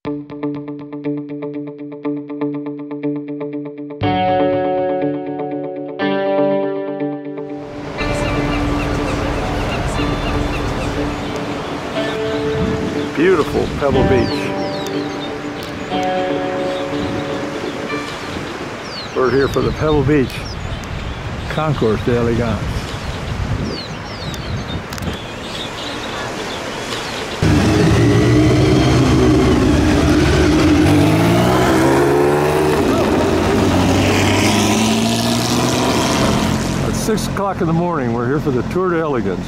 Beautiful Pebble Beach. We're here for the Pebble Beach Concours de Elegance. It's 6 o'clock in the morning. We're here for the Tour de Elegance.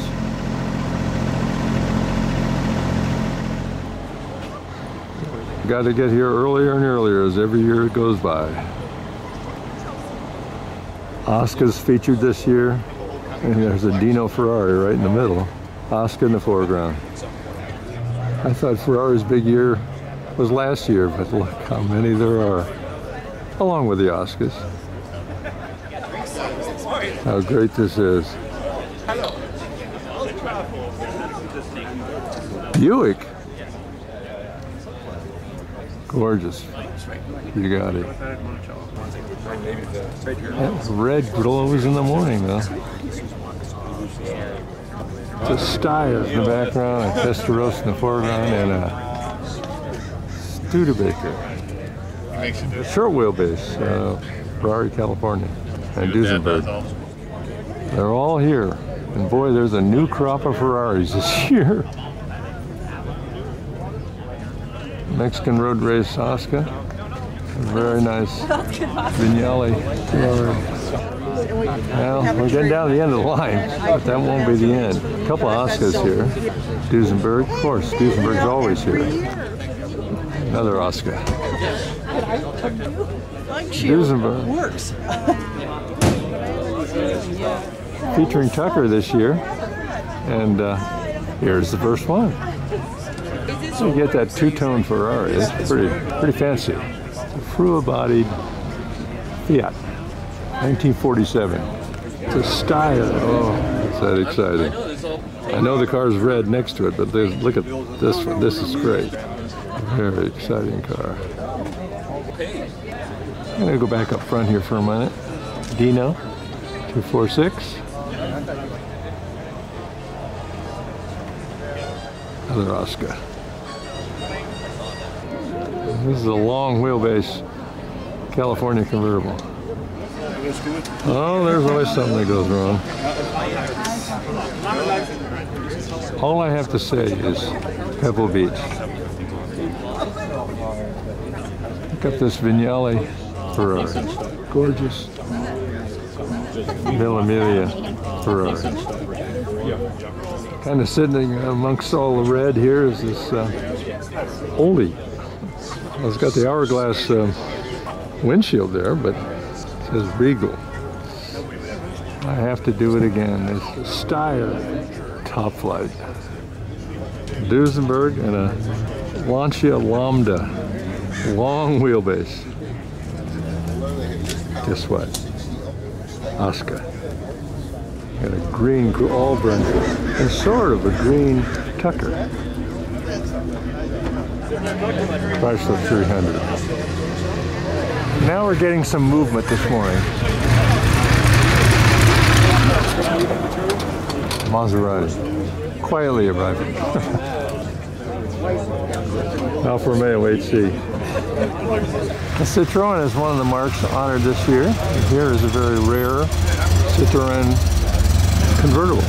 Got to get here earlier and earlier as every year goes by. Oscar's featured this year, and there's a Dino Ferrari right in the middle. Oscar in the foreground. I thought Ferrari's big year was last year, but look how many there are, along with the Oscars. How great this is. Buick. Gorgeous. You got it. That red glows in the morning, though. It's a Steyr in the background, a Testarossa in the foreground, and a Studebaker. Short wheelbase, Ferrari, California, and Duesenberg. They're all here. And boy, there's a new crop of Ferraris this year. Mexican road race Oscar. Very nice Vignale. Well, we're getting down to the end of the line, but that won't be the end. A couple of Oscars here. Duesenberg, of course, Duesenberg's always here. Another Oscar. Duesenberg. Works. Featuring Tucker this year, and here's the first one. So you get that two-tone Ferrari. It's pretty fancy. It's a Frua-bodied Fiat, 1947. It's a Steyr. Oh, it's that exciting. I know the car's red next to it, but look at this one. This is great. Very exciting car. I'm going to go back up front here for a minute. Dino, 246. Another Oscar. This is a long wheelbase California convertible. Oh, there's always something that goes wrong. All I have to say is Pebble Beach. Look at this Vignale Ferrari. Gorgeous. Mille Miglia Ferrari. Kind of sitting amongst all the red here is this oldie. Well, it's got the hourglass windshield there, but it says Regal. I have to do it again. It's a Steyr Top Flight. Duesenberg and a Lancia Lambda. Long wheelbase. Guess what? Oscar. Got a green Allbrunn and sort of a green Tucker. Chrysler 300. Now we're getting some movement this morning. Maserati. Quietly arriving. Alfa Romeo HC. The Citroën is one of the marques honored this year. Here is a very rare Citroën convertible.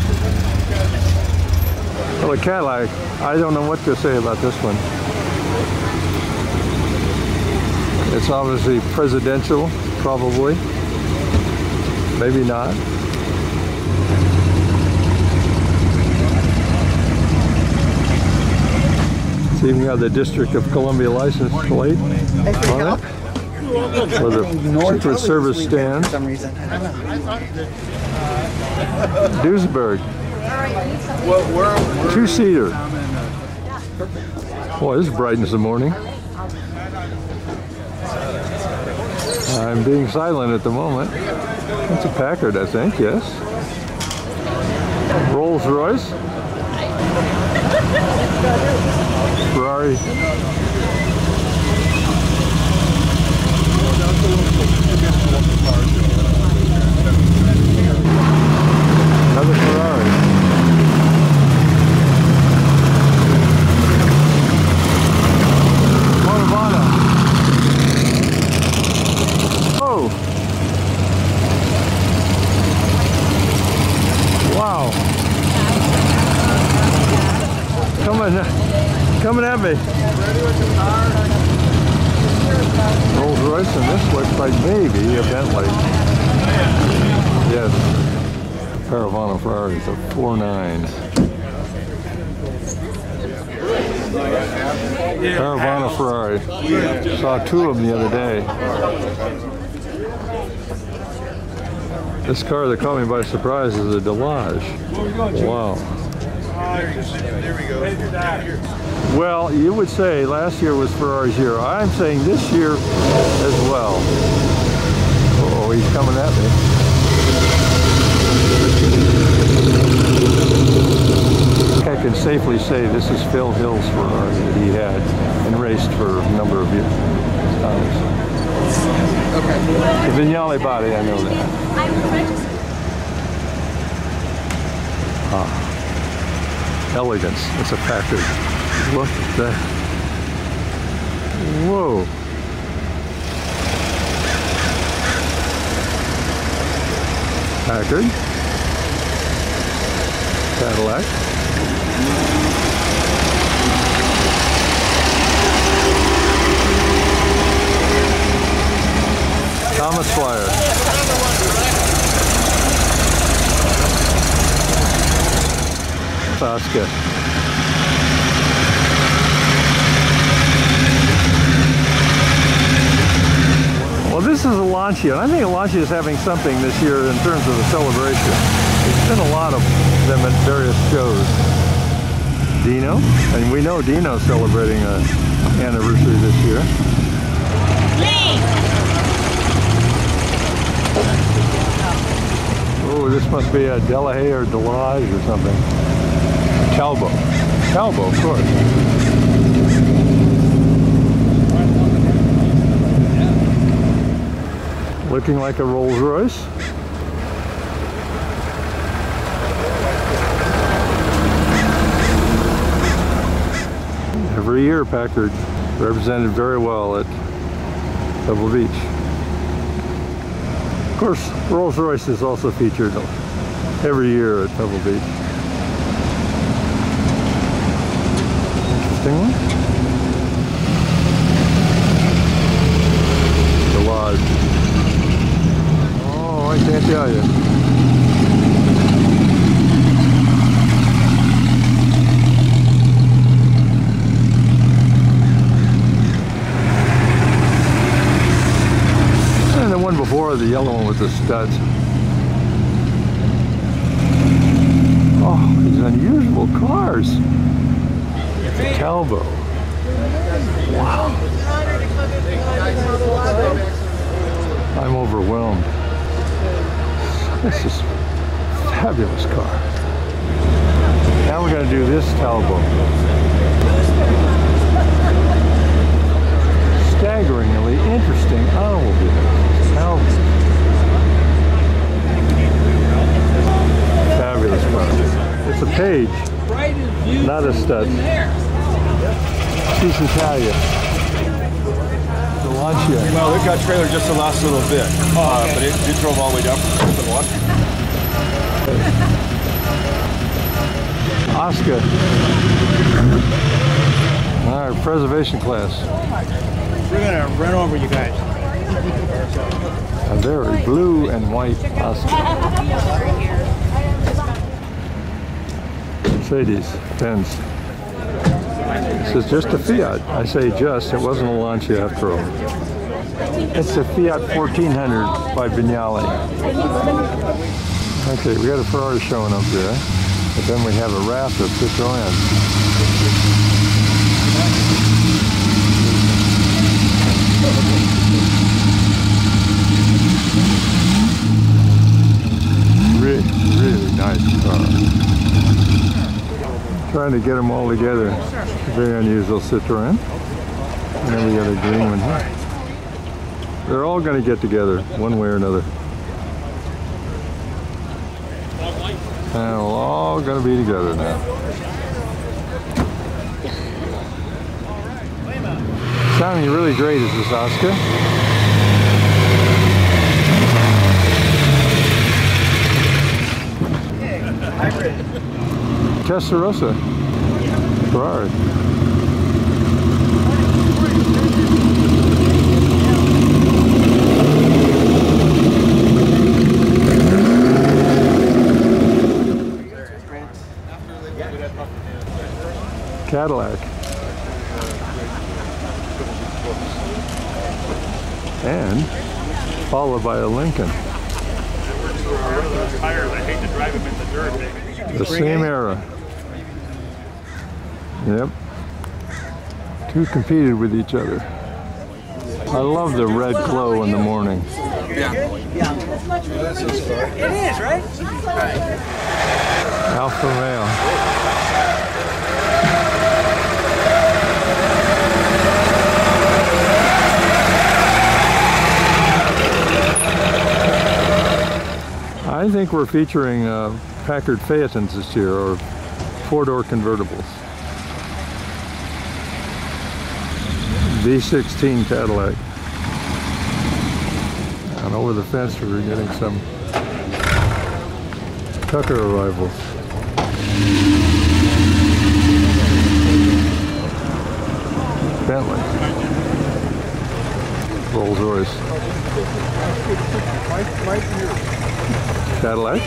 Well, the Cadillac, I don't know what to say about this one. It's obviously presidential, probably. Maybe not. It's even got the District of Columbia license plate on it. With a Secret Service stand. Duesenberg. Two-seater. Boy, this brightens the morning. I'm being silent at the moment. It's a Packard, I think, yes. Rolls Royce. Ferrari Coming at me. Rolls Royce, and this looks like maybe a Vendley. Yes. Caravana Ferrari is a 4.9. Caravana Ferrari. Saw two of them the other day. This car that caught me by surprise is a Delage. Wow. There we go. Well, you would say last year was Ferrari's year. I'm saying this year as well. Oh, he's coming at me. I can safely say this is Phil Hill's Ferrari that he had and raced for a number of years. Okay. The Vignale body, I know that. Elegance. It's a Packard. Look at that. Whoa. Packard. Cadillac. Thomas Flyer. Oscar. Well, this is a Lancia, and I think a Lancia is having something this year in terms of the celebration. There's been a lot of them at various shows. Dino, and we know Dino's celebrating an anniversary this year. Oh, this must be a Delahaye or Delage or something. Talbot. Talbot, of course. Looking like a Rolls Royce. Every year, Packard represented very well at Pebble Beach. Of course, Rolls Royce is also featured every year at Pebble Beach. Interesting one. The Lodge. Oh, I can't tell you. And the one before, the yellow one with the studs. Oh, these unusual cars. Talbot. Wow. I'm overwhelmed. This is a fabulous car. Now we're going to do this Talbot. Staggeringly interesting automobile. Talbot. Fabulous car. It's a Page, not a stud. She's Italian. The Lancia. Well, it got trailer just the last little bit, but it drove all the way down from the water. Oscar. All right, preservation class. We're gonna run over you guys. A very blue and white Oscar. Mercedes Benz. This is just a Fiat. I say just, it wasn't a Lancia after all. It's a Fiat 1400 by Vignale. Okay, we got a Ferrari showing up there, but then we have a raft of Citroën. Really nice car. Trying to get them all together. Very unusual Citroën. And then we got a green one here. They're all going to get together one way or another. And we're all going to be together now. Sounding really great is this Oscar. Testarossa Ferrari. Cadillac. And followed by a Lincoln. The same era. Yep. Two competed with each other. I love the red glow in the morning. Yeah. It is, right? Alpha male. I think we're featuring Packard Phaetons this year, or four-door convertibles. V16 Cadillac. And over the fence we're getting some Tucker arrivals. Bentley. Rolls Royce. Cadillac.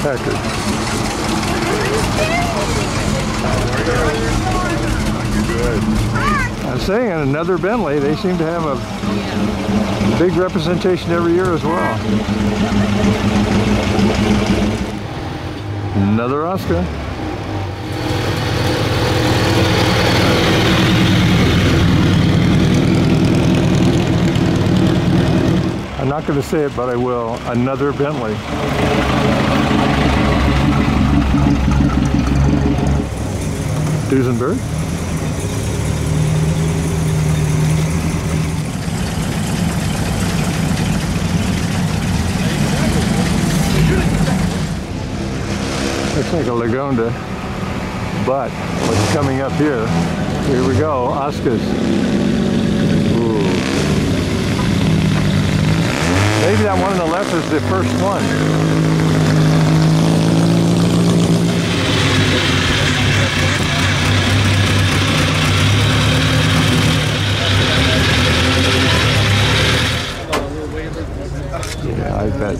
Packard. I'm saying another Bentley. They seem to have a big representation every year as well. Another Oscar. I'm not going to say it, but I will. Another Bentley. Duesenberg. Looks like a Lagonda, but what's coming up here? Here we go, Oscars. Ooh. Maybe that one on the left is the first one. Yeah, I bet.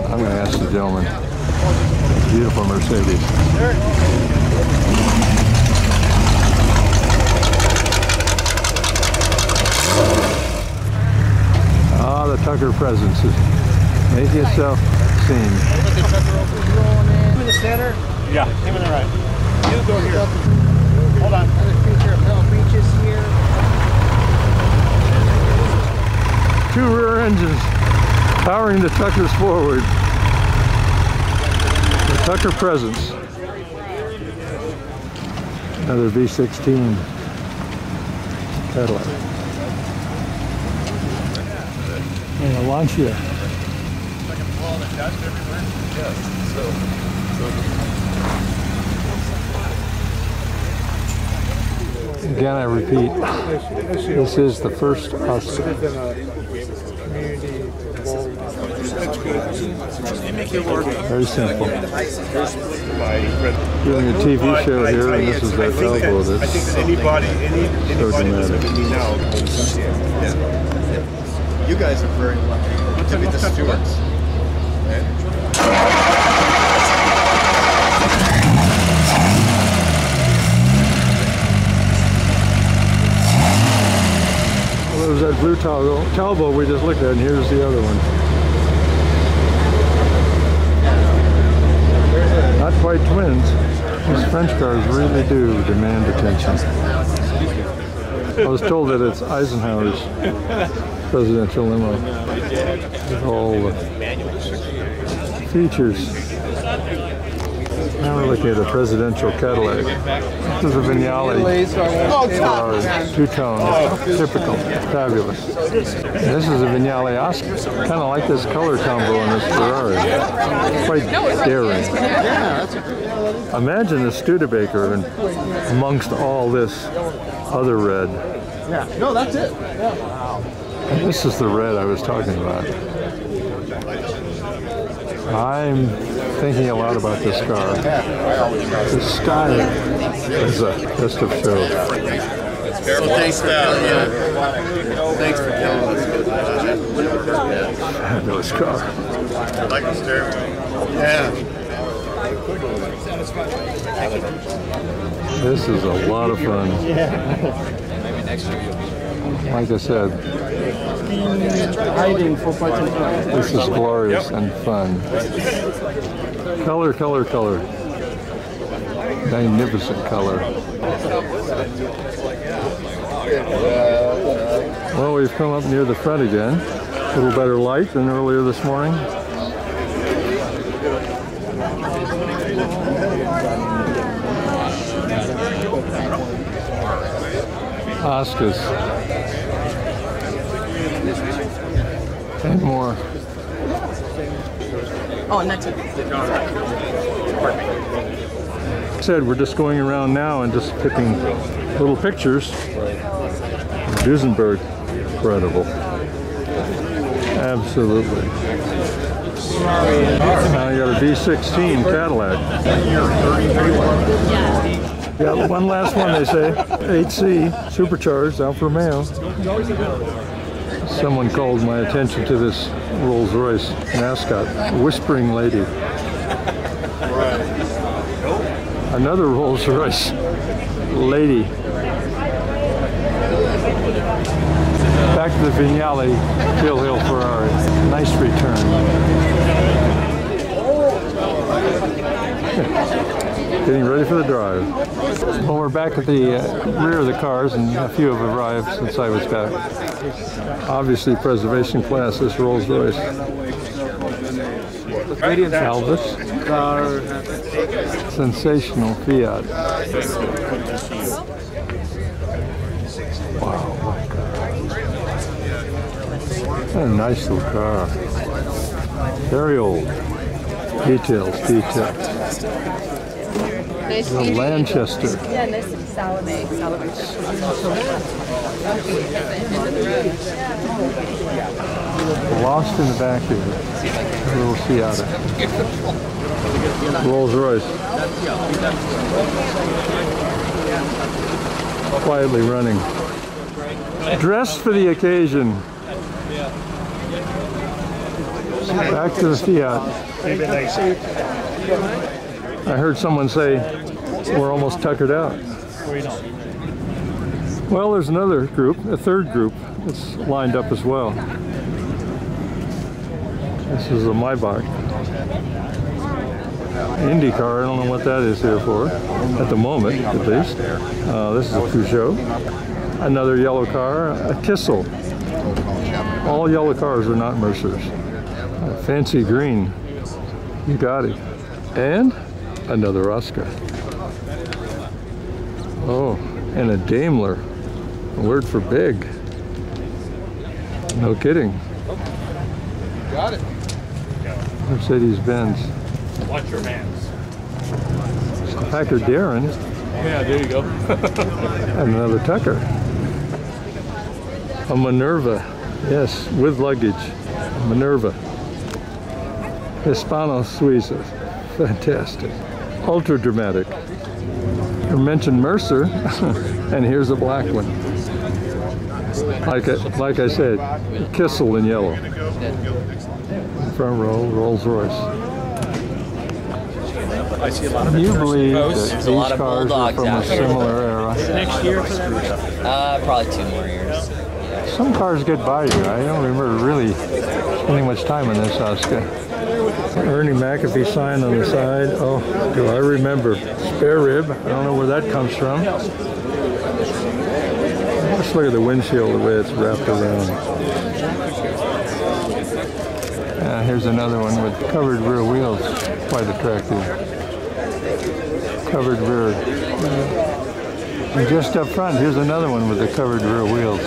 I'm going to ask the gentleman. Beautiful Mercedes. Ah, the Tucker presence. Make yourself seen. Him in the center? Yeah. Him in the right. You go here. Hold on. Another feature of Pebble Beach is here. Two rear engines powering the Tuckers forward. The Tucker presence. Another V16 Cadillac. And a Lancia. Again, I repeat, this is the first Oscar. Very simple. Doing a TV show here, and this is that elbow that's so dramatic. You guys are very lucky to be the stewards. Well, there's that blue Talbot we just looked at, and here's the other one. Not quite twins. These French cars really do demand attention. I was told that it's Eisenhower's presidential limo with all the features. Now we're looking at a presidential Cadillac. This is a Vignale two-tone, typical, fabulous. This is a Vignale Oscar. Kind of like this color combo in this Ferrari. Quite daring. Imagine a Studebaker amongst all this other red. Yeah, no, that's it. Yeah. And this is the red I was talking about. I'm thinking a lot about this car. The sky is a best of show. So thanks for telling us. Thanks for telling us. Fabulous car. I like the steering wheel. Yeah. This is a lot of fun. Like I said, Hiding for quite some time. this is glorious and fun. Color, color, color. Magnificent color. Well, we've come up near the front again. A little better light than earlier this morning. Oscars. And more. Oh, and that's it. Said we're just going around now and just picking little pictures. Duesenberg, incredible. Absolutely. Now you got a V16 Cadillac. Yeah, one last one they say. 8C, supercharged, Alfa Romeo. Someone called my attention to this Rolls-Royce mascot, Whispering Lady. Another Rolls-Royce lady. Back to the Vignale Hill Ferrari. Nice return. Getting ready for the drive. Well, we're back at the rear of the cars, and a few have arrived since I was back. Obviously, preservation class, this Rolls-Royce. Elvis. Sensational Fiat. Wow, what a car. What a nice little car. Very old. Details, details. Nice The Lanchester. Yeah, nice Salome. Lost in the back here. A little Seattle. Rolls Royce. Quietly running. Dressed for the occasion. Back to the Fiat. I heard someone say we're almost tuckered out. Well, there's another group, a third group, that's lined up as well. This is a Maybach. IndyCar, I don't know what that is here for, at the moment at least. This is a Peugeot. Another yellow car, a Tissot. All yellow cars are not Mercers. A fancy green Bugatti. And another Oscar. Oh, and a Daimler. A word for big. No kidding. Got it. Mercedes-Benz. Watch your hands. Packard Darren. Yeah, there you go. And another Tucker. A Minerva. Yes, with luggage. Minerva. Hispano Suiza. Fantastic. Ultra dramatic. You mentioned Mercer, and here's a black one. Like I said, Kissel in yellow. Front row, Rolls Royce. Can you believe that these cars are from a similar era? Next year for that? Probably 2 more years. Some cars get by you. I don't remember really spending much time in this Oscar. Ernie McAfee sign on the side. Oh, do I remember. Spare rib. I don't know where that comes from. Let's look at the windshield, the way it's wrapped around. Here's another one with covered rear wheels. Quite attractive. Covered rear. And just up front, here's another one with the covered rear wheels.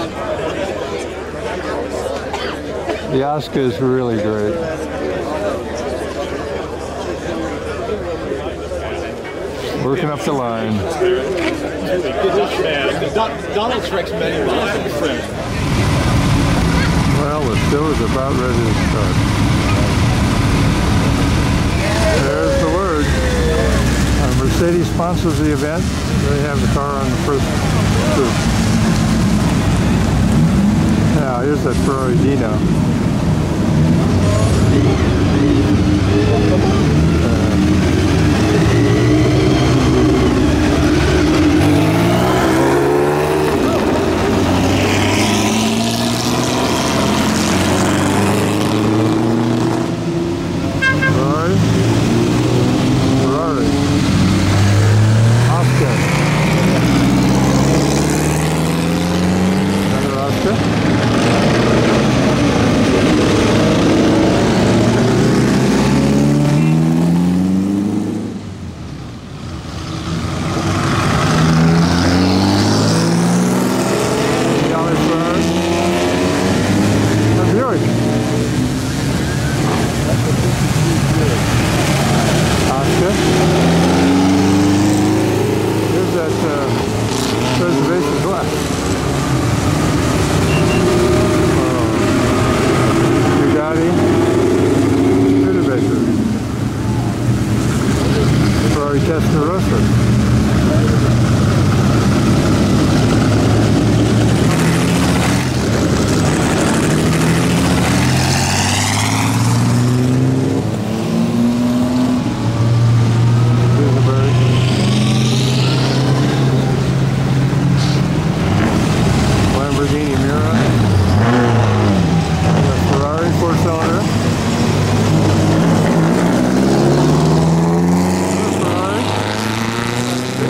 The Oscar is really great. Working up the line. Donald Shrek's many miles. Well, the show is about ready to start. There's the word. Mercedes sponsors the event. They have the car on the first group. Now, here's that Ferrari Dino.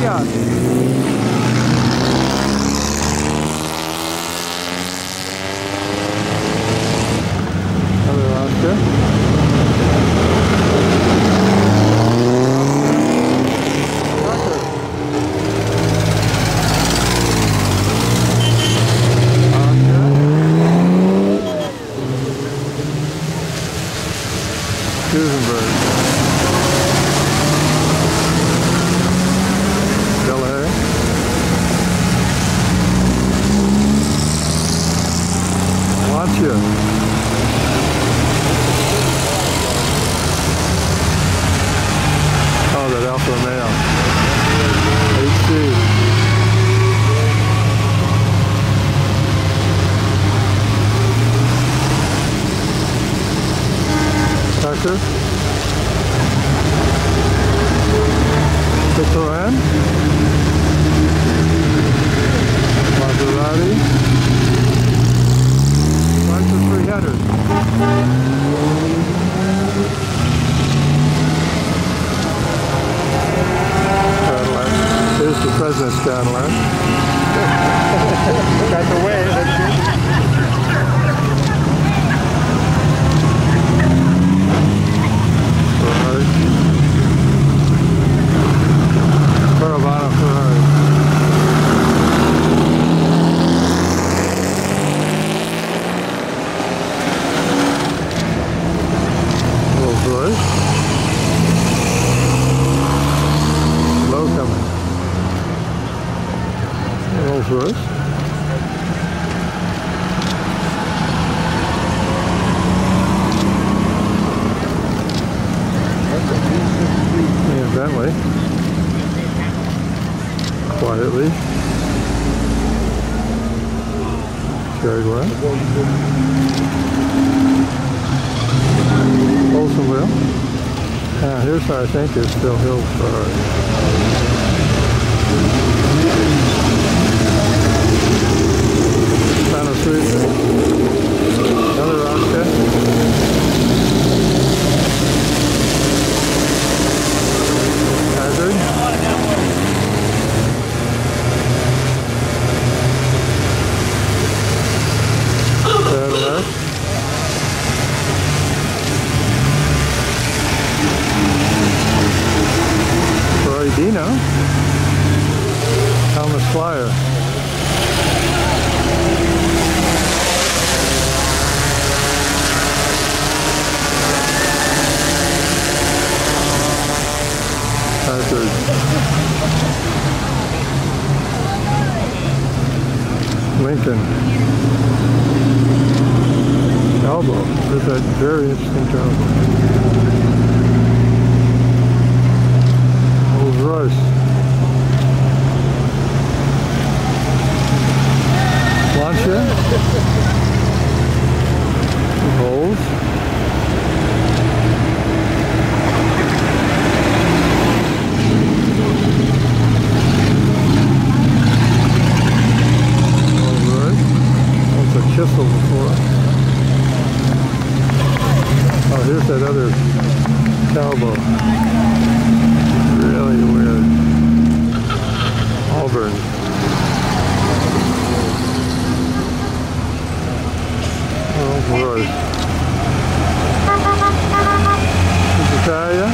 Fiat. Another Oscar. Oh, that Alfa Romeo. HC. Tucker. Citroen. Maserati. Bunch of 300s. Cadillac. Here's the president's Cadillac. Got the way, that's good. Ferrari. Caravana Ferrari. Rolls Royce. Low coming. Rolls Royce. Yeah, Vendley. Quietly. Jaguar. Oldsmobile. Here's how I think is Phil Hill's Ferrari. Final Street. Another Oscar. Hazard. Cadillac. Ferrari Dino. Thomas Flyer. Hazard. Lincoln. Elbow. There's that very interesting elbow. Rolls Royce. Lancia. Rolls. Chisel before. Oh, here's that other Talbot. Really weird. Auburn. Oh, Royce. This is Italia.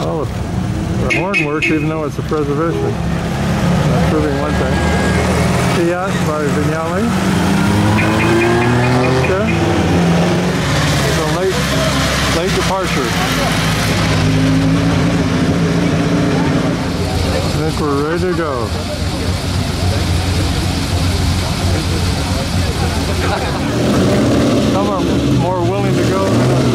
Oh, the horn works even though it's a preservation. Proving one thing. Fiat by Vignale. Oscar. So late departure. I think we're ready to go. Some are more willing to go than others.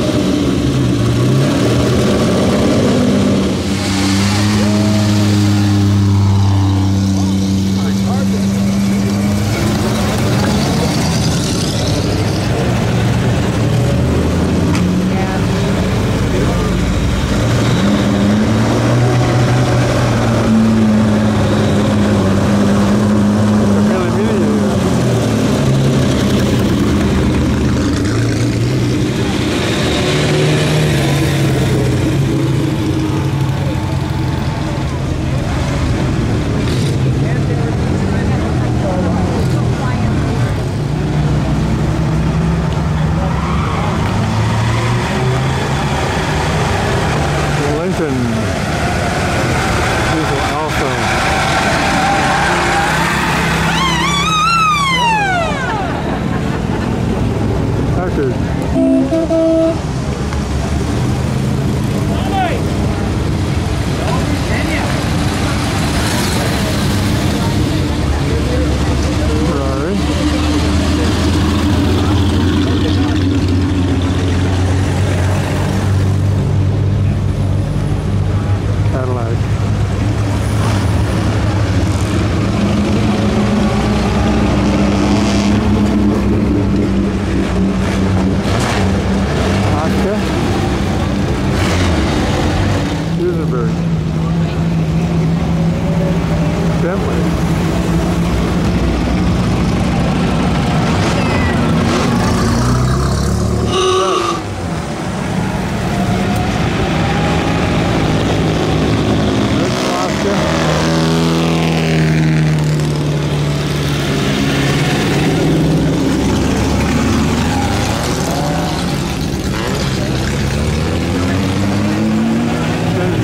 Lincoln diesel alpha. Packard. Ferrari. Cadillac. Oscar. Duesenberg. Bentley.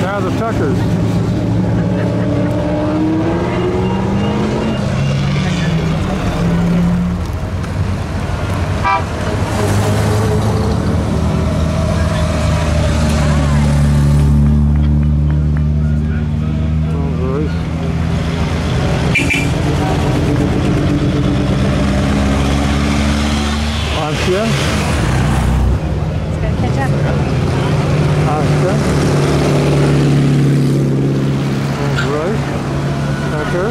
Now the Tuckers. Lancia. It's gonna catch up. Oscar. Right. Tucker.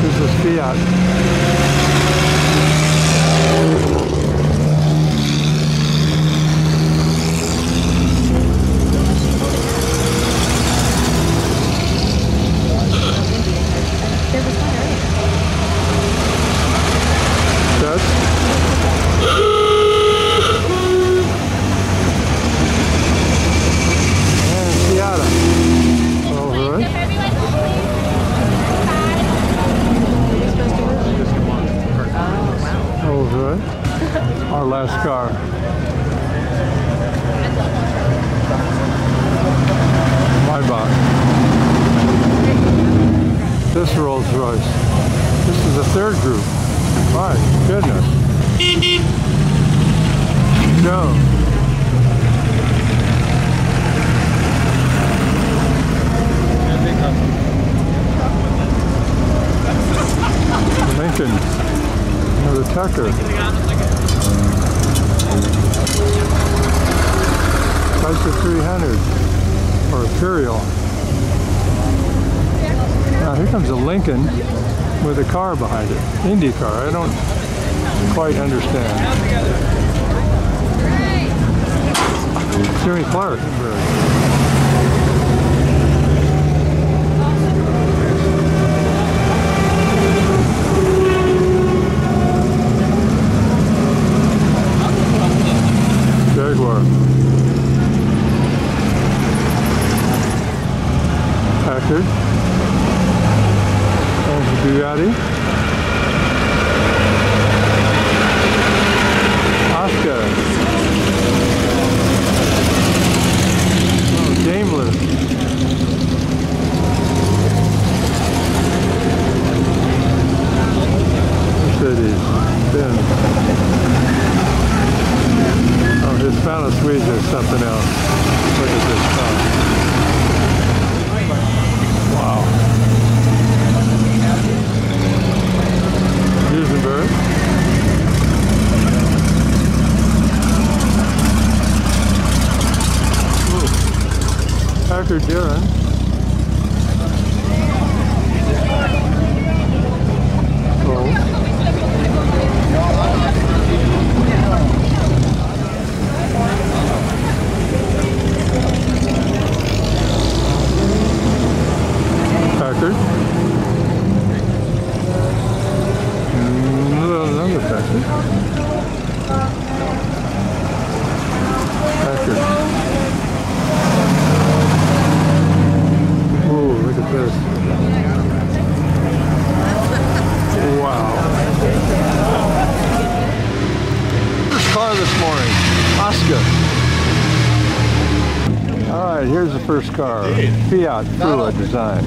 This is Fiat. There was one earlier. Dutch. And Fiat. All right. All right. Our last car. Maybach. This Rolls Royce. This is the third group. My goodness. Joe. Lincoln. Another Tucker. Chrysler 300 or Imperial. Now here comes a Lincoln with a car behind it. Indy car. I don't quite understand. Jimmy Clark. Jaguar. Packard. And Bugatti. Oscar. Oh, Daimler. Mercedes. Benz. Oh, Hispano Suiza is something else. Look at this car. Wow. Duesenberg. Packard Duran. Cool. Packard. Another Packard. Packard. Oh, look at this. Wow. this morning. Oscar. All right, here's the first car. Fiat Frua design.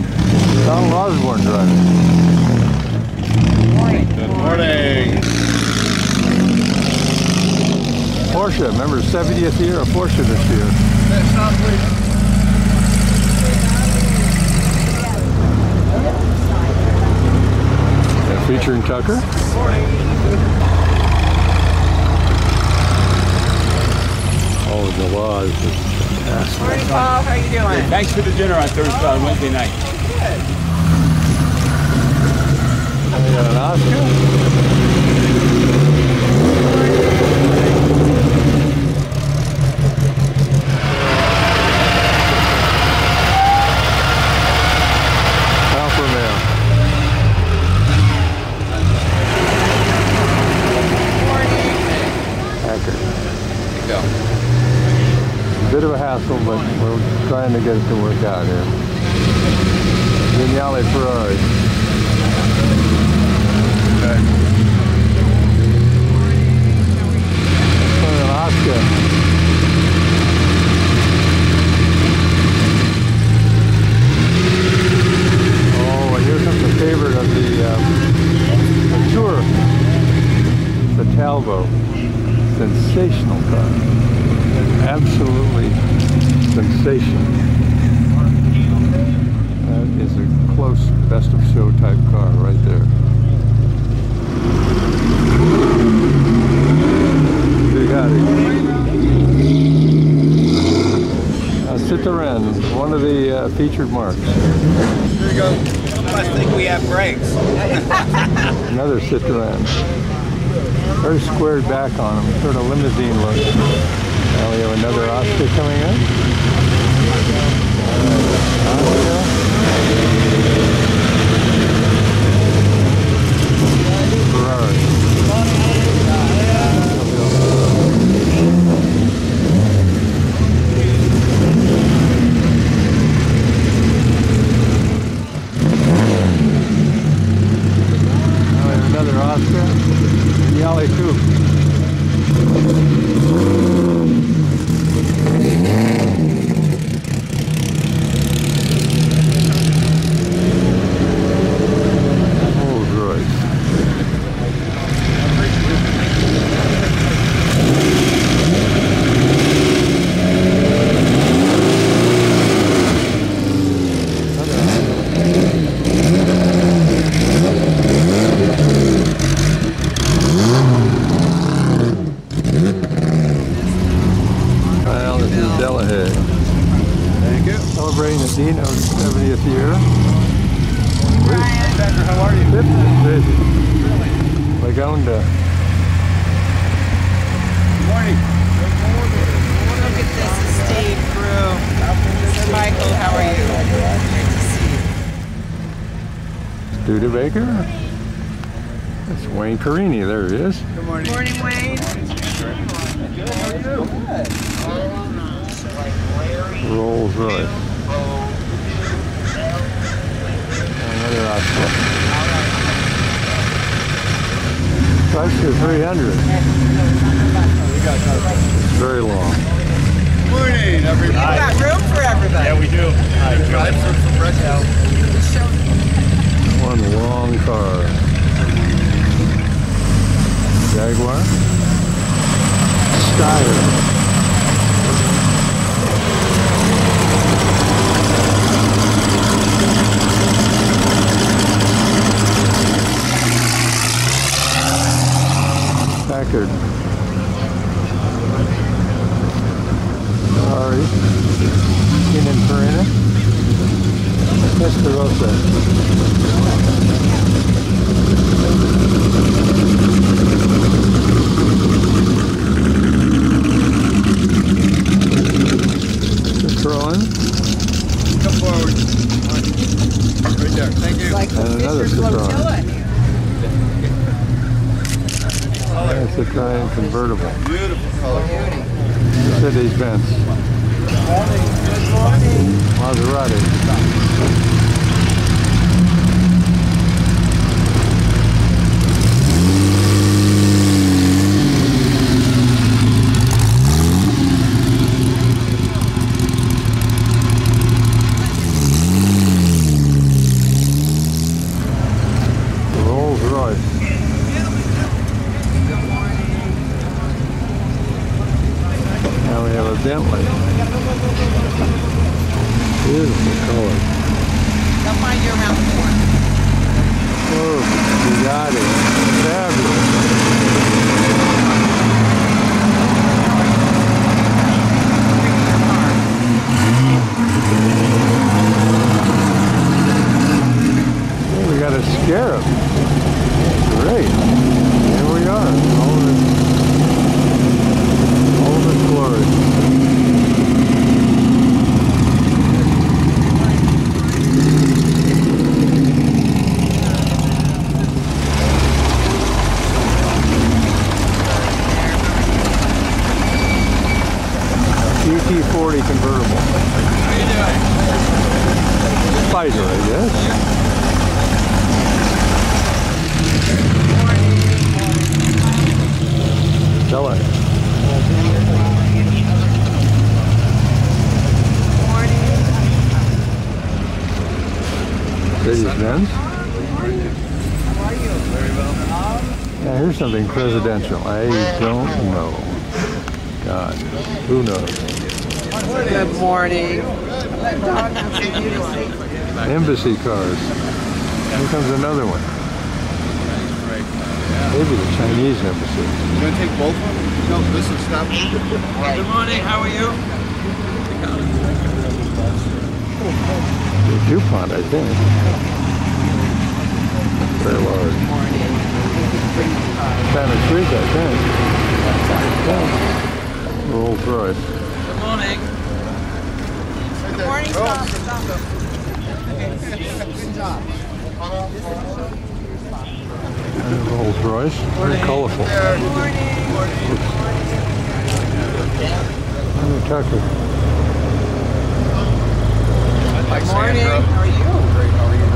Donald Osborne driving. Good morning. Porsche, remember 70th year of Porsche this year. Featuring Tucker. Oh, the laws is fantastic. Morning, Paul. How you doing? Thanks for the dinner on Wednesday night. I got an Oscar. Alfa Romeo. Packard. Go. Bit of a hassle, but we're trying to get it to work out here. Vignale Ferrari. Okay. An Oscar. Oh, and here comes the favorite of the tour. The Talbot. Sensational car. Absolutely sensational. That is a close best of show type car right there. Bugatti. Citroen, one of the featured marks. Here we go. I think we have brakes. Another Citroen. Very squared back on them, sort of limousine look. Now we have another Oscar coming in. Oscar. Ferrari. Now we have another Oscar. Vignale Coupe. Celebrating the Dino's 70th year. Ryan, how are you? Lagonda. Good morning. Look at this, Steve, Drew. Michael, how are you? Great to see you. Studebaker. That's Wayne Carini. There he is. Good morning. Good morning, Wayne. Good. How are you? Rolls Royce. Another Oscar. Price for 300. Very long. Good morning, everybody. You've got room for everybody. Yeah, we do. Drive some fresh out. One long car. Jaguar. Steyr. Packard. Ferrari. Pininfarina. Testarossa. Citroen. Come forward. Right there. Thank you. Like And another Citroen. It's a Citroen convertible. Beautiful color. Mercedes-Benz. Maserati. Vendley. Beautiful color. They'll find you around the corner. Oh, you got it. Fabulous. Oh, we got a scarab. Great. Here we are. All of its glory. GT40 convertible. How you doing? Spider, I guess. Tell it. Mercedes-Benz. Yeah, here's something presidential. I don't know. God, who knows? Good morning. Embassy cars. Here comes another one. Maybe the Chinese embassy. You gonna take both of them? No, this is stop. Good morning. How are you? The DuPont, I think. Very large. Santa Cruz, I think. Rolls Royce. Good morning. Good morning, stop. Good job. And Rolls Royce. Very colorful. Good morning. Tucker. Good morning. How are you? Great, how are you?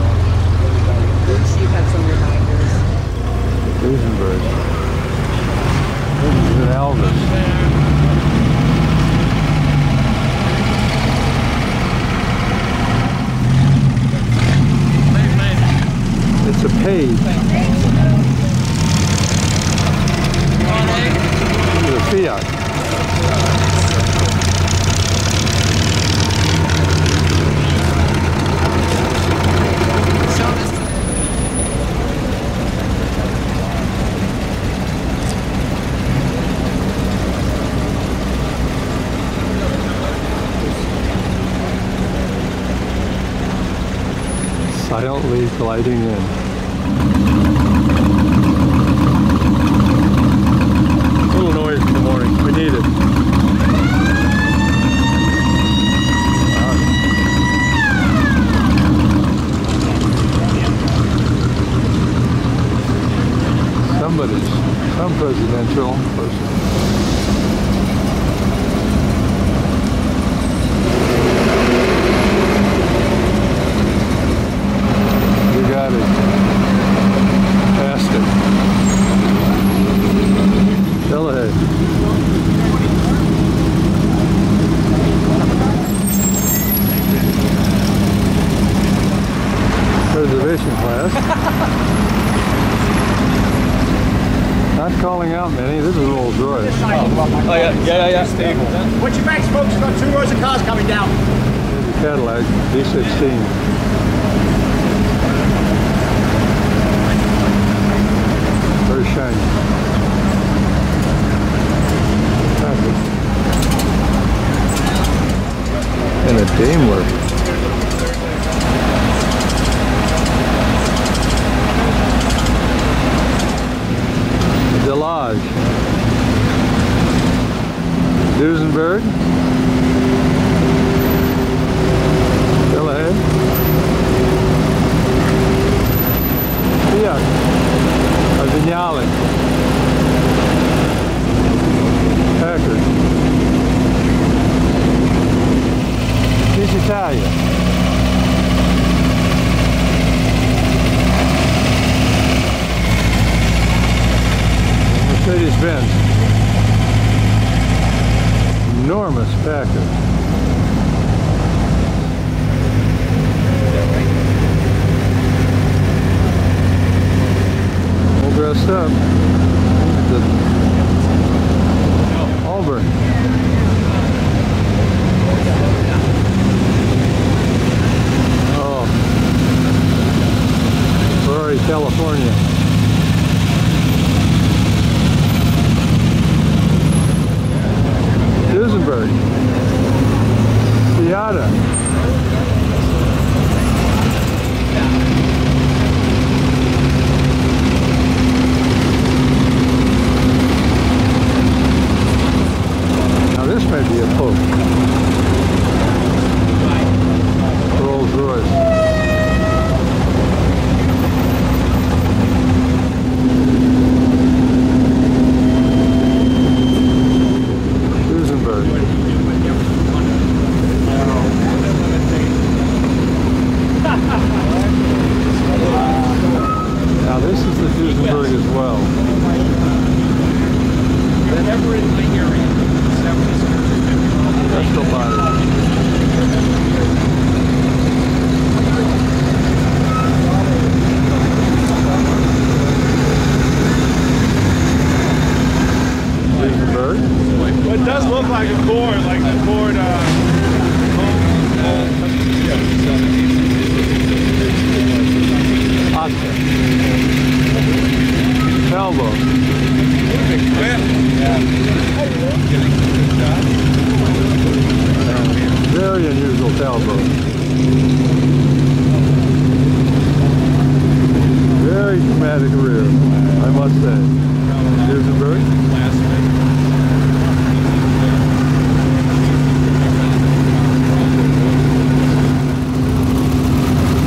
Lucy, you had some reminders. Duesenberg. This is an Elvis. It's a page. It's a Fiat. Silently gliding in. A little noise in the morning. We need it. Some presidential person. Got it. Past it. Still ahead. Preservation class. Not calling out many. This is Rolls Royce. Oh, yeah. Stable. Watch your backs, folks. We've got 2 rows of cars coming down. Cadillac D16. Very shiny. And a Daimler. Delage. Duesenberg. Still ahead. Fiat. Vignale. Packard. She's Italian. Mercedes-Benz. Enormous Packard. All dressed up. Auburn. This may be a poke. Rolls Royce. Duesenberg. Now this is the Duesenberg as well. Never in my area. Bristol body. Duesenberg. Well, it does look like a Ford, like the Ford. Oscar. Elbow. Very unusual tailboat. Very dramatic rear, I must say. Duesenberg.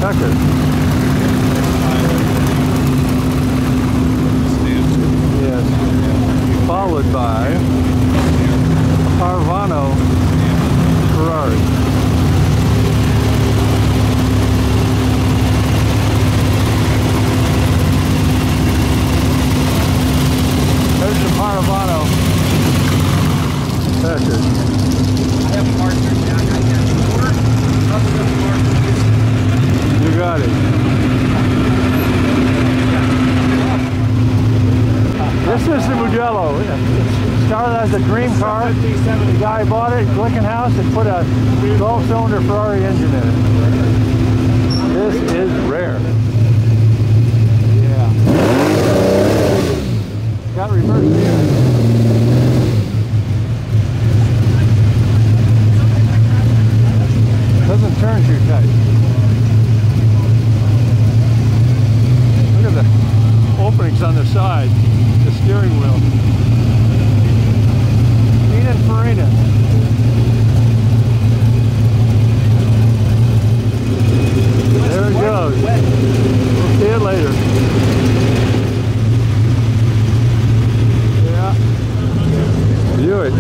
Tucker. Yes. Followed by Carvano Ferrari. There's the Carvano Packard. I have partners down right there. You got it. This is the Mugello. It started as a dream car. The guy bought it at Glickenhaus and put a 12-cylinder Ferrari engine in it. This is rare. Yeah. Got reverse gear. Doesn't turn too tight. Look at the openings on the side. The steering wheel. Farina. There it goes. We'll see it later. Yeah. Buick.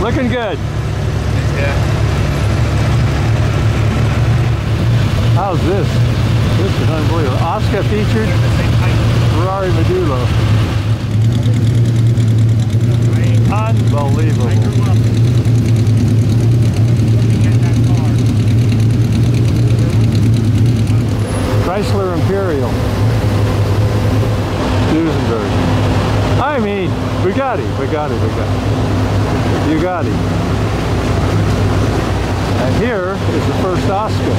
Looking good. Yeah. How's this? This is unbelievable. Oscar featured Ferrari Medulla. Unbelievable. Chrysler Imperial. Duesenberg. I mean, Bugatti. And here is the first Oscar.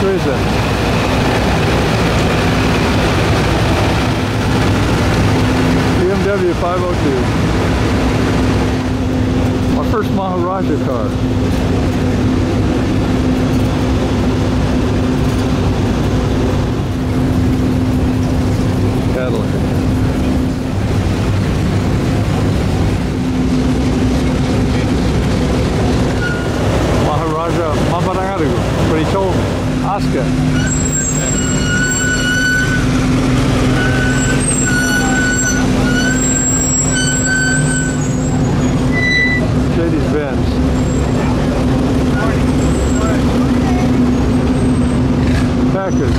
Suiza. BMW 502. Our first Maharaja car. Cadillac. Maharaja Mabaragaru. That's what he told me. Oscar. Mercedes-Benz. Packard.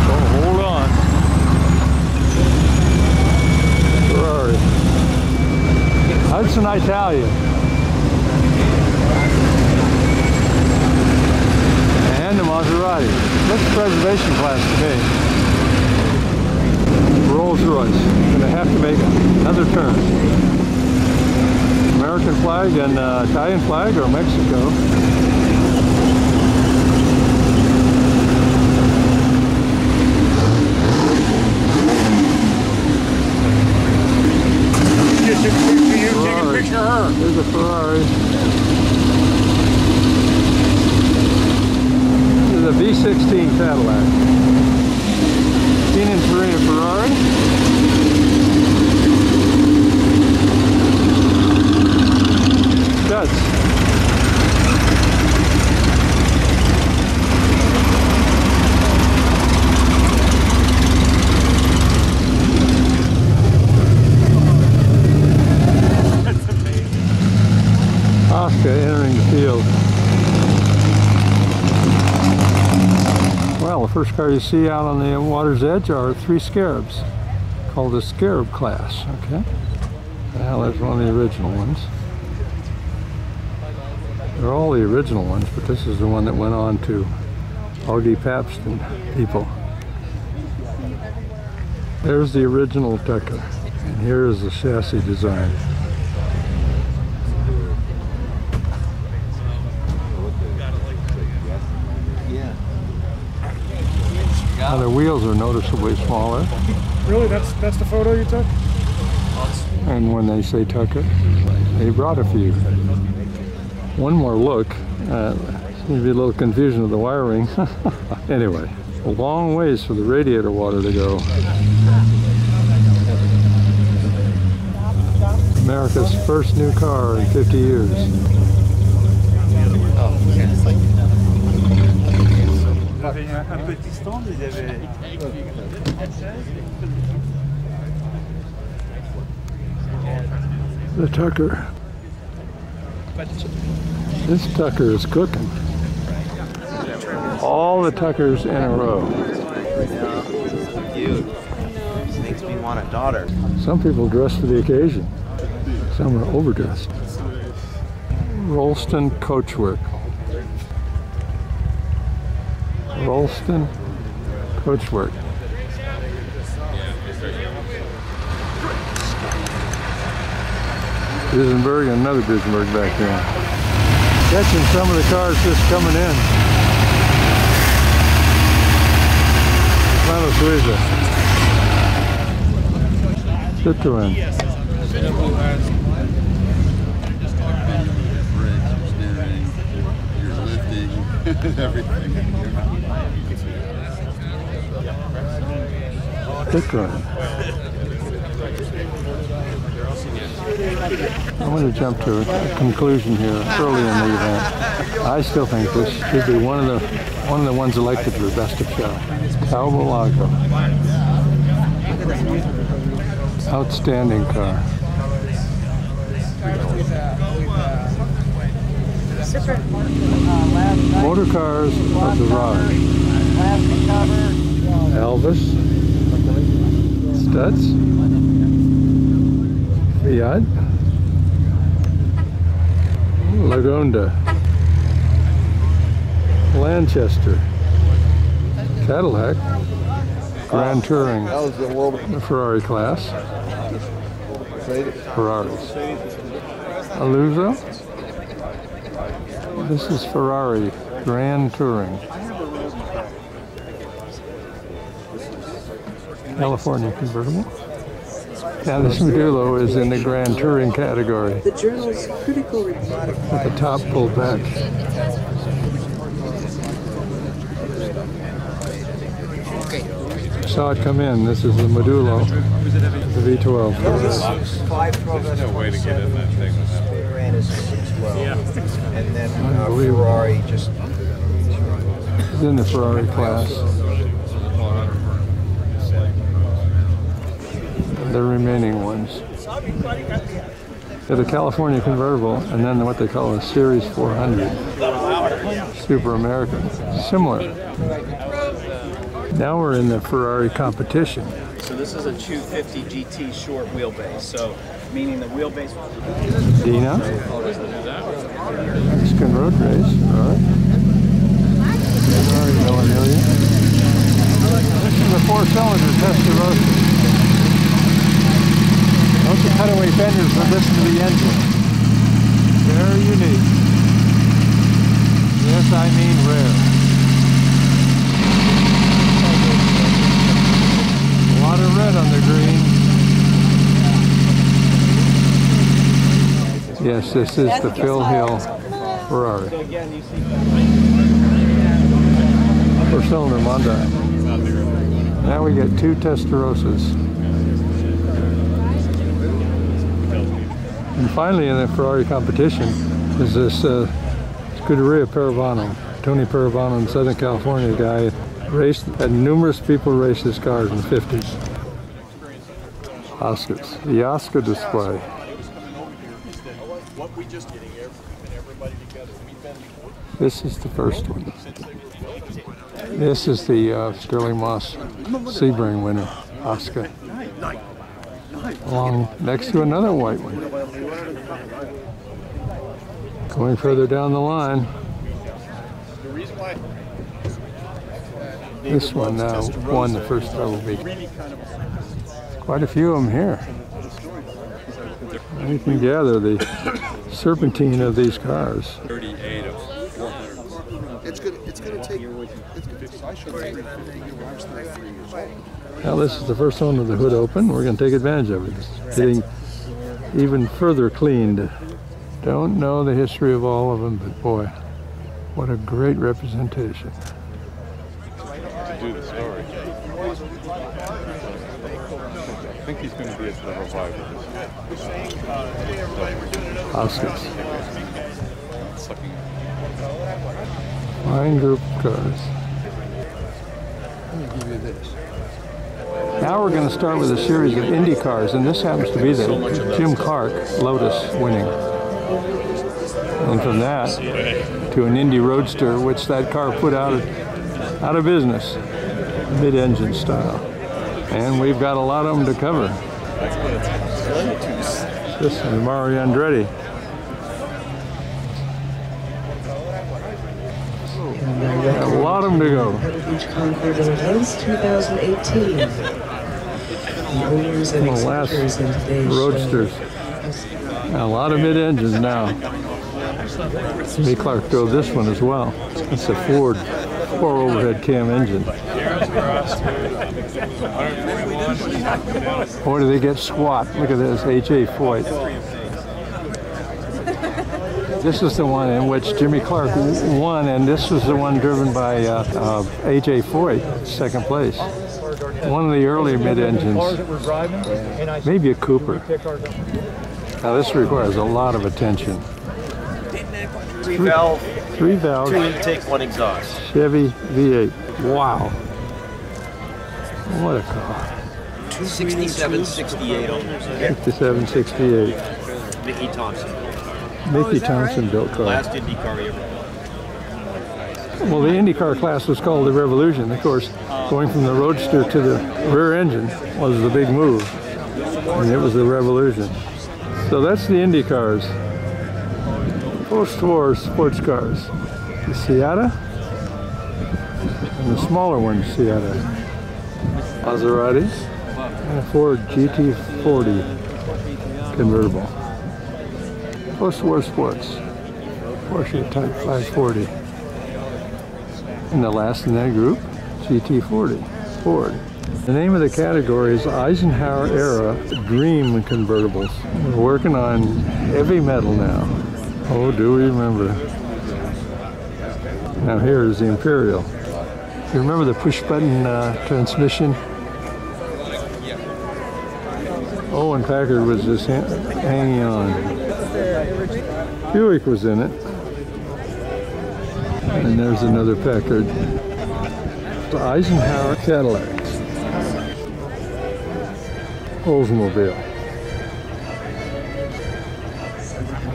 Oh, hold on. Ferrari. Hudson Italia. And the Maserati. Looks preservation class to me. Rolls Royce. Gonna have to make another turn. American flag and Italian flag or Mexico. Just 16 Cadillac. Pininfarina Ferrari. Studs. Oscar entering the field. Well, the first car you see out on the water's edge are 3 Scarabs, called the Scarab class. Okay, well, that's one of the original ones. They're all the original ones, but this is the one that went on to Augie Pabst and people. There's the original Tucker, and here is the chassis design. Now the wheels are noticeably smaller. Really? That's the photo you took? And when they say Tucker, they brought a few. One more look. Seems to be a little confusion of the wiring. Anyway, a long ways for the radiator water to go. America's first new car in 50 years. The Tucker. This Tucker is cooking. All the Tuckers in a row. You makes me want a daughter. Some people dress for the occasion. Some are overdressed. Rolston Coachwork. Rolston Coachwork. Duesenberg and another Duesenberg back there. Catching some of the cars just coming in. Mano Suiza. Citroen. Citroen. I'm going to jump to a conclusion here early in the event. I still think this should be one of the ones elected for best of show. Calvolago. Outstanding car. Motor cars of the ride. Elvis. Studs. Fiat. Lagonda. Lanchester. Cadillac. Grand Touring. The Ferrari class. Ferraris. Aluzo. This is Ferrari Grand Touring. California convertible. Now this Modulo is in the Grand Touring category. The journal's critical report. With the top pulled back. Saw it come in. This is the Modulo, the V12. There's no way to get in that thing without. And then Ferrari just. It's in the Ferrari class. The remaining ones. The California convertible, and then what they call a Series 400 Super American. Similar. Now we're in the Ferrari competition. So this is a 250 GT short wheelbase, so meaning the wheelbase. Dina. Mexican road race. All right. Ferrari Millenium. This is a 4-cylinder Testarossa. Those are cutaway fenders that listen to the engine. Very unique. Yes, I mean rare. A lot of red on the green. Yes, this is the Phil Hill Ferrari. 4-cylinder Monday. Now we get 2 Testarossas. And finally in the Ferrari competition is this Scuderia Paravano. Tony Paravano, Southern California guy, had numerous people race his cars in the 50s. Oscars, the Oscar display. This is the first one. This is the Sterling Moss Sebring winner, Oscar. Along next to another white one. Going further down the line. This one now won the first Pebble Beach. Quite a few of them here. You can gather the serpentine of these cars. 38 of 400. It's going to take. Now this is the first one with the hood open. We're going to take advantage of it. It's getting even further cleaned. Don't know the history of all of them, but boy, what a great representation. Do the story. I think he's going to be at level 5 with this. Oscars. Fine group of cars. Let me give you this. Now we're going to start with a series of Indy cars, and this happens to be the Jim Clark Lotus winning. And from that to an Indy Roadster, which that car put out of business, mid-engine style. And we've got a lot of them to cover. This is Mario Andretti. A lot of them to go. Pebble Beach Concours Elegance 2018. The owners and exhibitors in today's Roadsters. A lot of mid-engines now. Jimmy Clark drove this one as well. It's a Ford 4 overhead cam engine. Boy, do they get squat. Look at this, H.A. Foyt. This is the one in which Jimmy Clark won, and this was the one driven by A.J. Foyt, second place. One of the early mid-engines. Maybe a Cooper. Now this requires a lot of attention. 3 valve, 3 valves. 2 intake, 1 exhaust. Chevy V8. Wow. What a car. 6768 owners. 6768. Mickey Thompson. Mickey Thompson built car. Last Indy car he ever built. Well, the IndyCar class was called the Revolution. Of course, going from the Roadster to the rear engine was the big move. And it was the Revolution. So that's the Indy cars. Post-war sports cars. The Seata and the smaller one, Seata. Maserati and a Ford GT40 convertible. Post-war sports. Porsche Type 540. And the last in that group, GT40, Ford. The name of the category is Eisenhower Era Dream Convertibles. We're working on heavy metal now. Oh, do we remember? Now here is the Imperial. You remember the push-button transmission? Owen Packard was just hanging on. Buick was in it. And there's another Packard. The Eisenhower Cadillac. Oldsmobile.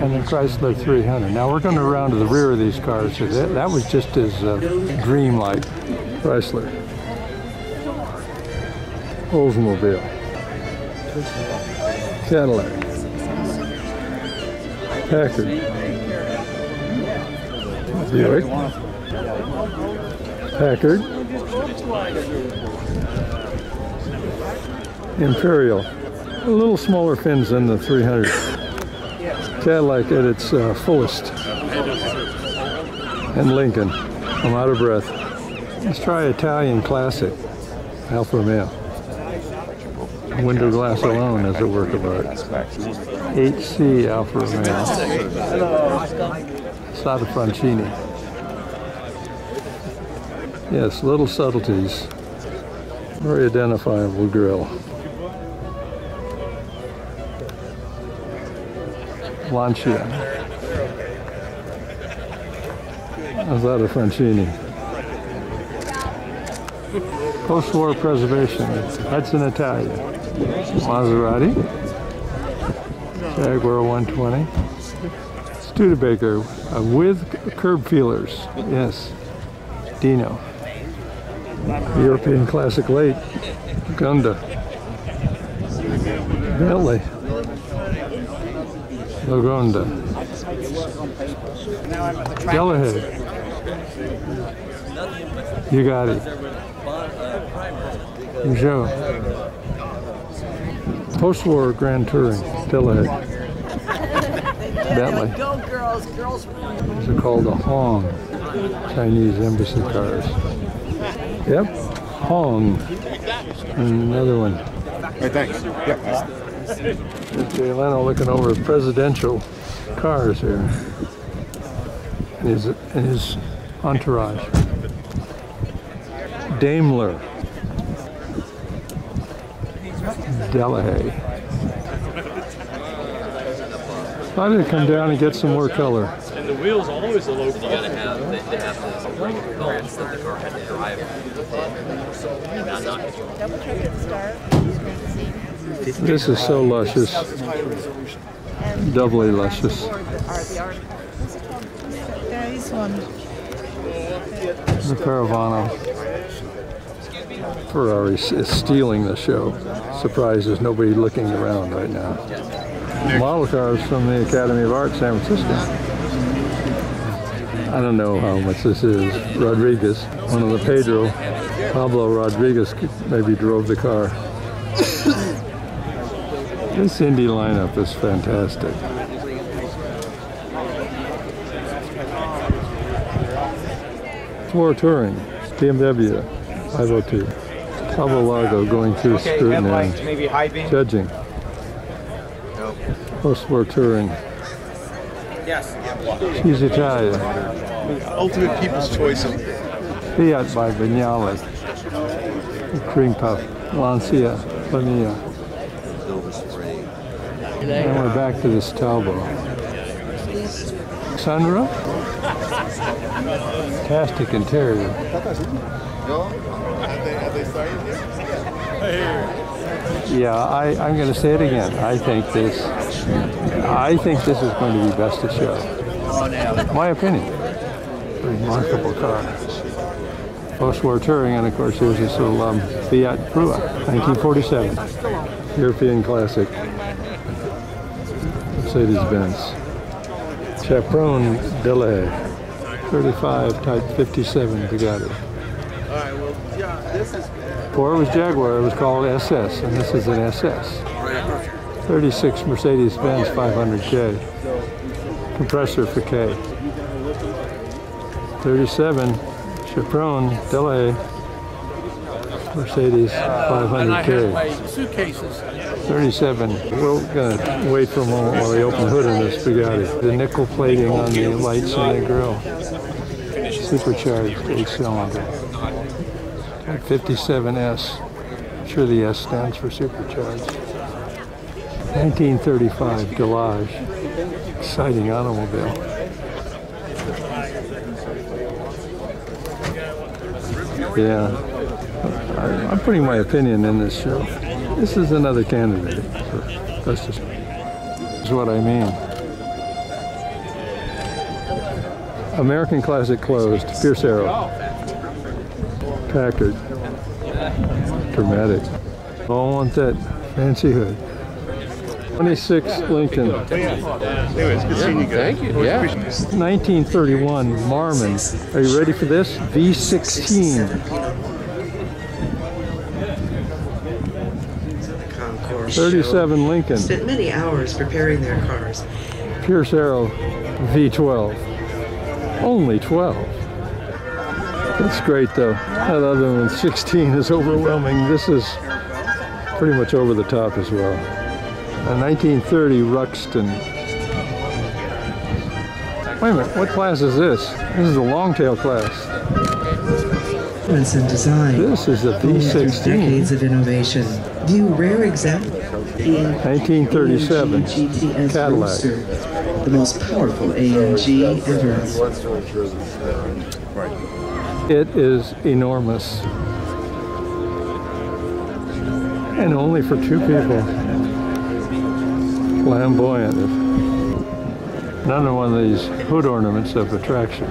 And the Chrysler 300. Now we're going to round to the rear of these cars. So that was just as dream-like. Chrysler. Oldsmobile. Cadillac. Packard. Buick. Packard. Imperial. A little smaller fins than the 300. Cadillac at its fullest. And Lincoln. I'm out of breath. Let's try Italian Classic. Alfa Romeo. Window glass alone is a work of art. HC Alfa Romeo. Strada Francini. Yes, little subtleties. Very identifiable grill. Lancia. How's that a Francini? Post-war preservation. Hudson Italia. Maserati. Jaguar 120. Studebaker with curb feelers. Yes. Dino. European Classic Late. Gunda. Vendley. Lagonda. Delahaye. Bugatti. Peugeot. Post-war Grand Touring. Delahaye. Bentley. These are called the Hong. Chinese embassy cars. Yep. Hong. And another one. Hey, thanks. Yep. Jay Leno looking over presidential cars here. And his entourage. Daimler. Delahaye. Why did it come down and get some more color? And the wheels always a low quality. You gotta have, they have to bring components that the car had to drive Double check at the start. This is so luscious. Doubly luscious. This one. The Caravano. Ferrari is stealing the show. Surprised there's nobody looking around right now. Model cars from the Academy of Art, San Francisco. I don't know how much this is. Rodriguez, one of the Pablo Rodriguez maybe drove the car. This Indy lineup is fantastic. Floor touring, BMW 502. Cabo Largo going through scrutiny. Maybe high beam. Judging. Post-war touring. Yes. She's Italian. Ultimate people's choice. Fiat by Vignale. Cream Puff. Lancia. Flaminia. And we're back to this Talbot. Sunroof. Fantastic interior. Yeah, I'm going to say it again. I think this is going to be best of show. My opinion. Remarkable car. Post-war touring, and of course here's this little Fiat Prua, 1947. European classic. Mercedes-Benz. Chaperon Delahaye. 35 Type 57 Bugatti. Before it was Jaguar, it was called SS, and this is an SS. 36 Mercedes-Benz 500K. Compressor for K. 37 Chaperon Delahaye Mercedes 500K. 37. We're going to wait for a moment while we open the hood on this Bugatti. The nickel plating on the lights and the grille. Supercharged 8-cylinder. 57S. I'm sure the S stands for supercharged. 1935 Delage. Exciting automobile. Yeah. I'm putting my opinion in this show. This is another candidate for best of show. This is what I mean. American Classic closed. Pierce Arrow. Packard. Dramatic. All want that fancy hood. 26 Lincoln. Anyways, good seeing you guys. Thank you. Yeah. 1931 Marmon. Are you ready for this? V16. Concours 37 Lincoln. spent many hours preparing their cars. Pierce Arrow V12. Only 12. That's great though. That other one, 16, is overwhelming. This is pretty much over the top as well. A 1930 Ruxton. Wait a minute, what class is this? This is the longtail class. performance and design. This is a Through V16. decades of innovation. View rare examples. 1937 GTS Cadillac. Roadster, the most powerful AMG ever. It is enormous. And only for two people. Flamboyant. None of one of these hood ornaments of attraction.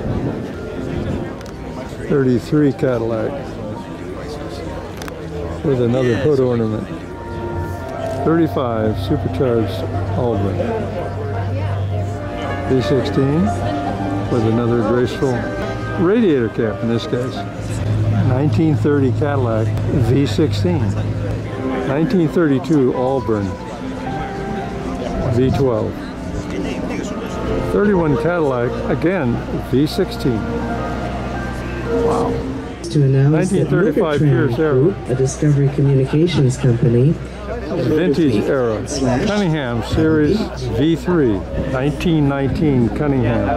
33 Cadillac with another hood ornament. 35 supercharged Auburn. V16 with another graceful radiator cap in this case. 1930 Cadillac V16. 1932 Auburn V12. 31 Cadillac, again, V16. Wow. To announce 1935 that Pierce Arrow. Group, a Discovery Communications company, Vintage era. Cunningham Series V3. 1919 Cunningham.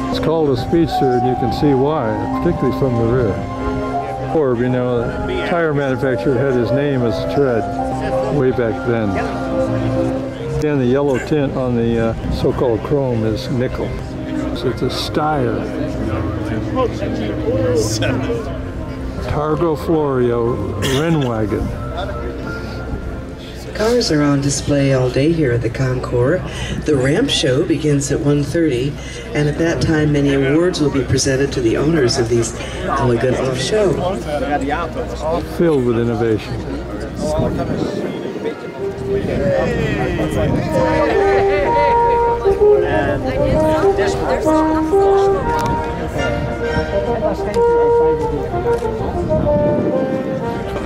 It's called a Speedster, and you can see why, particularly from the rear. Or, you know, the tire manufacturer had his name as tread way back then. Again, the yellow tint on the so-called chrome is nickel. So it's a Steyr. Targo Florio Rennwagen. Cars are on display all day here at the Concours. The ramp show begins at 1:30, and at that time many awards will be presented to the owners of these elegant off-show. Filled with innovation.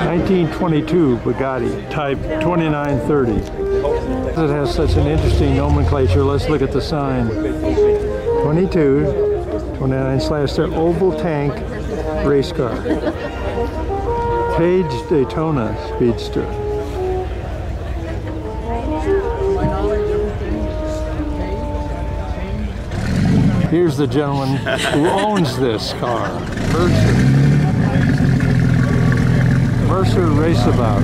(1922) Bugatti Type 2930. It has such an interesting nomenclature. Let's look at the sign. 22, 29/3 oval tank race car. Page Daytona Speedster. Here's the gentleman who owns this car. Mercer Raceabout.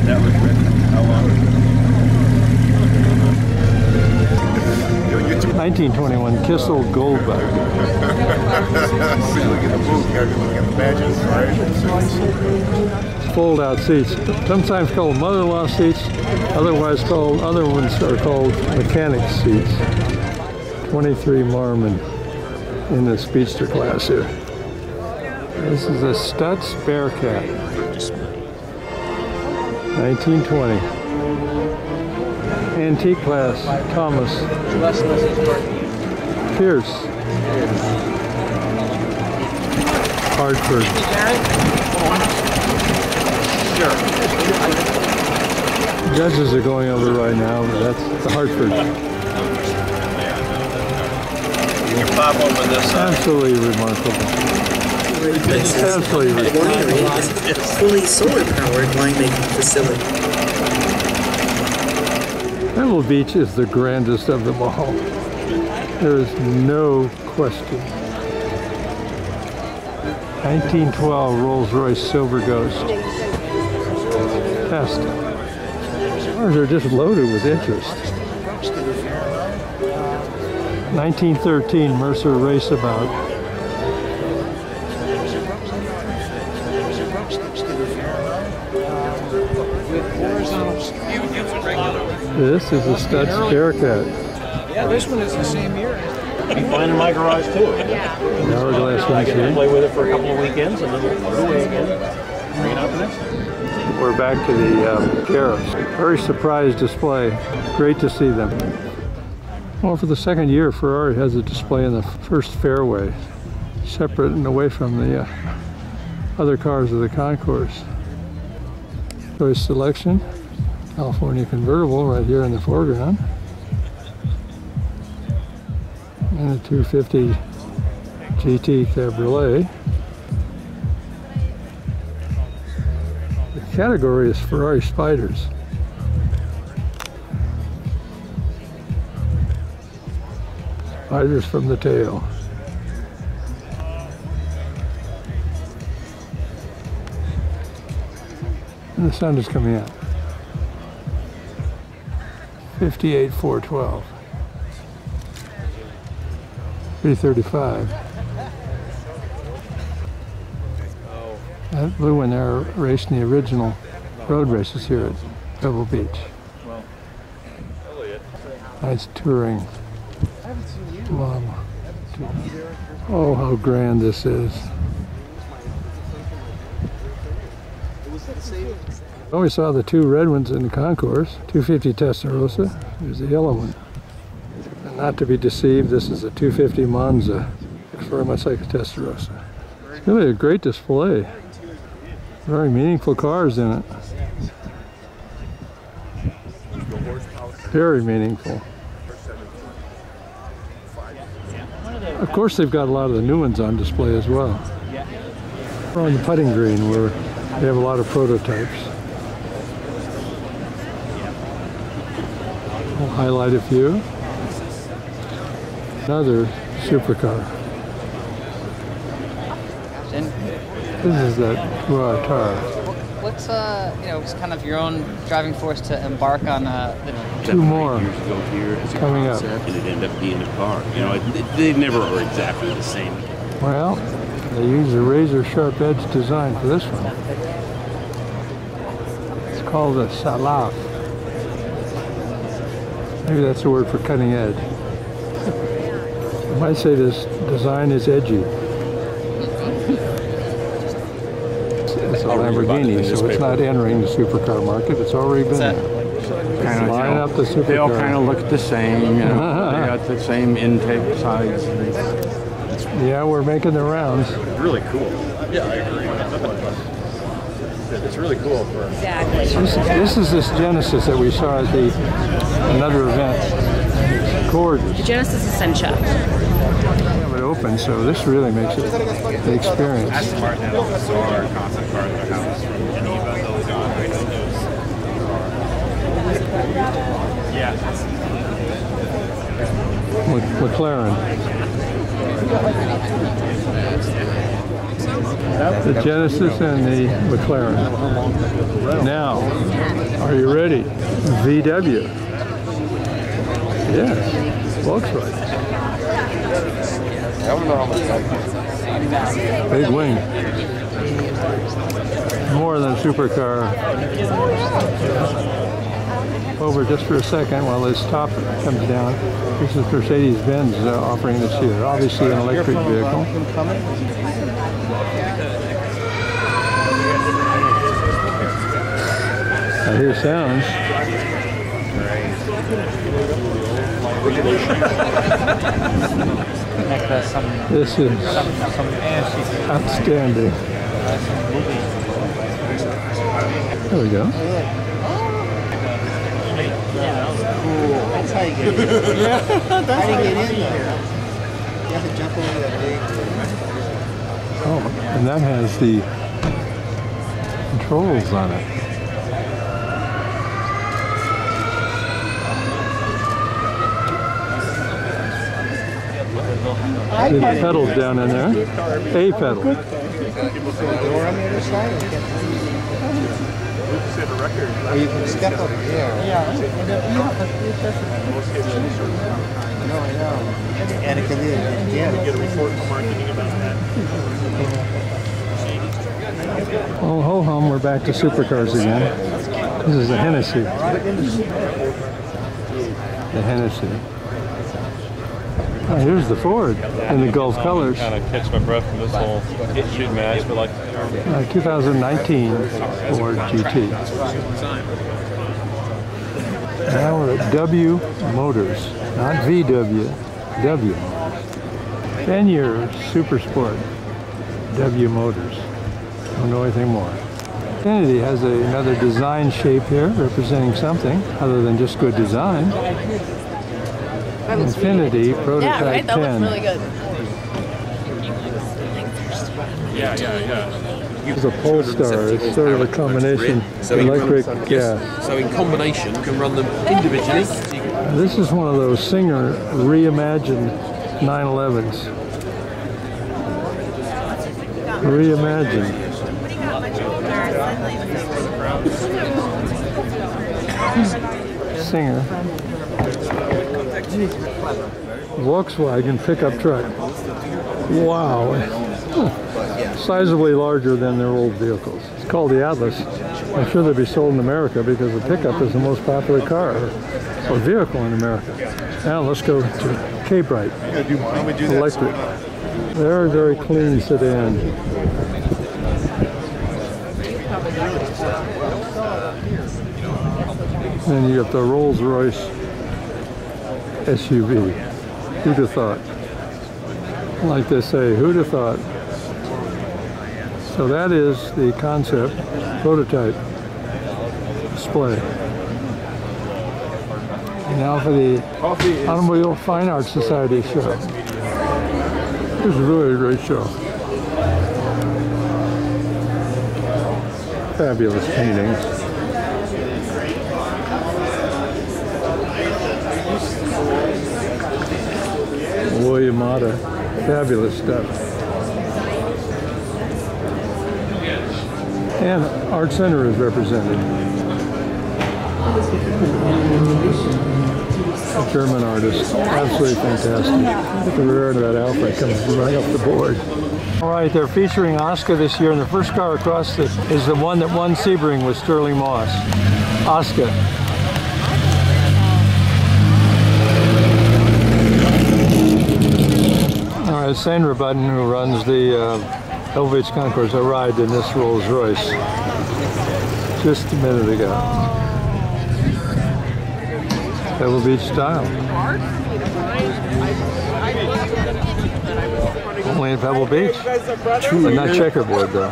1921 Kissel Goldbug. Fold-out seats, sometimes called mother-in-law seats, otherwise called, other ones are called mechanic seats. 23 Marmon in the Speedster class here. This is a Stutz Bearcat. 1920. Antique class, Thomas Pierce. Hartford. Judges are going over right now, but that's the Hartford. You can pop open this side. Absolutely remarkable. Absolutely Winery is a fully solar-powered winemaking facility. Pebble Beach is the grandest of them all. There is no question. 1912 Rolls-Royce Silver Ghost. Test. Cars are just loaded with interest. 1913 Mercer Raceabout. This is a Stutz Bearcat. Yeah, this one is the same year. You find in my garage too. Hourglass I can windshield. play with it for a couple of weekends and then we'll put it away again. Bring it out the next time. We're back to the Garros. Very surprised display. Great to see them. Well, for the second year, Ferrari has a display in the first fairway, separate and away from the other cars of the Concours. Choice selection, California convertible right here in the foreground. And a 250 GT Cabriolet. The category is Ferrari Spiders. Spiders from the tail. And the sun is coming out. 58,412. 335. That blue one there racing the original road races here at Pebble Beach. Nice touring model. Oh, how grand this is. Oh, we saw the two red ones in the Concours, 250 Testarossa. Here's the yellow one. And not to be deceived, this is a 250 Monza. Looks very much like a Testarossa. It's really a great display. Very meaningful cars in it. Very meaningful. Of course, they've got a lot of the new ones on display as well. We're on the putting green where they have a lot of prototypes. I'll highlight a few. Another supercar. This is that Tar. What's it's kind of your own driving force to embark on two more coming up. And it ended up being a car. You know, they never are exactly the same. Well, they use a razor sharp edge design for this one. It's called a salaf. Maybe that's a word for cutting edge. I might say this design is edgy. It's a Lamborghini, so it's not entering the supercar market. It's already been there. Line up the supercar. They all kind of look the same. You know, they got the same intake sides. Yeah, we're making the rounds. Really cool. Yeah, I agree. It's really cool. Exactly. This is this Genesis that we saw at another event. It's gorgeous. The Genesis Essentia. It opens, so this really makes it the experience. Aston Martin had all the SAR concept cars in their house. Geneva, those guys. Yeah. McLaren. The Genesis and the McLaren. Now, are you ready? VW. Yes, Volkswagen. I don't know how much that Big wing. More than a supercar. Over just for a second while this top comes down. This is Mercedes-Benz offering this here. Obviously an electric vehicle. I hear sounds. This is outstanding. There we go. That's how you get in. Yeah, how do you get in there? You have to jump over that big. Oh, and that has the controls on it. See the pedals down in there. A pedal. Door on the other side. Or you can step up here. No, I know. And it can be get a report from marketing about that. Oh, ho hum, we're back to supercars again. This is the Hennessy. The Hennessy. Oh, here's the Ford in the Gulf colors. Kind of catch my breath from this whole shoot match, but like 2019 Ford GT. Now we're at W Motors, not VW, W. 10-year Super Sport, W Motors. Don't know anything more. Infiniti has another design shape here representing something other than just good design. Infiniti Prototype 10. Yeah, right? That looks really good. yeah. It's a Polestar. It's sort of a combination electric, So in combination, you can run them individually. This is one of those Singer reimagined 911s. Reimagined. Singer. Volkswagen pickup truck. Wow. Sizably larger than their old vehicles. It's called the Atlas. I'm sure they'll be sold in America because the pickup is the most popular car or vehicle in America. Now let's go to K-Brite. Electric. Very, very clean sedan. Then you got the Rolls-Royce SUV. Who'd have thought? Like they say, who'd have thought? So that is the concept prototype display. And now for the Automobile Fine Arts Society show. This is really a great show. Fabulous paintings. Yamada, fabulous stuff. And Art Center is represented. A German artist, absolutely fantastic. The rear end of that Alpha comes right off the board. All right, they're featuring Oscar this year, and the first car across this is the one that won Sebring with Sterling Moss. Oscar. All right, Sandra Button, who runs the Pebble Beach Concours, arrived in this Rolls Royce just a minute ago. Pebble Beach style. Only in Pebble Beach, but not checkerboard though.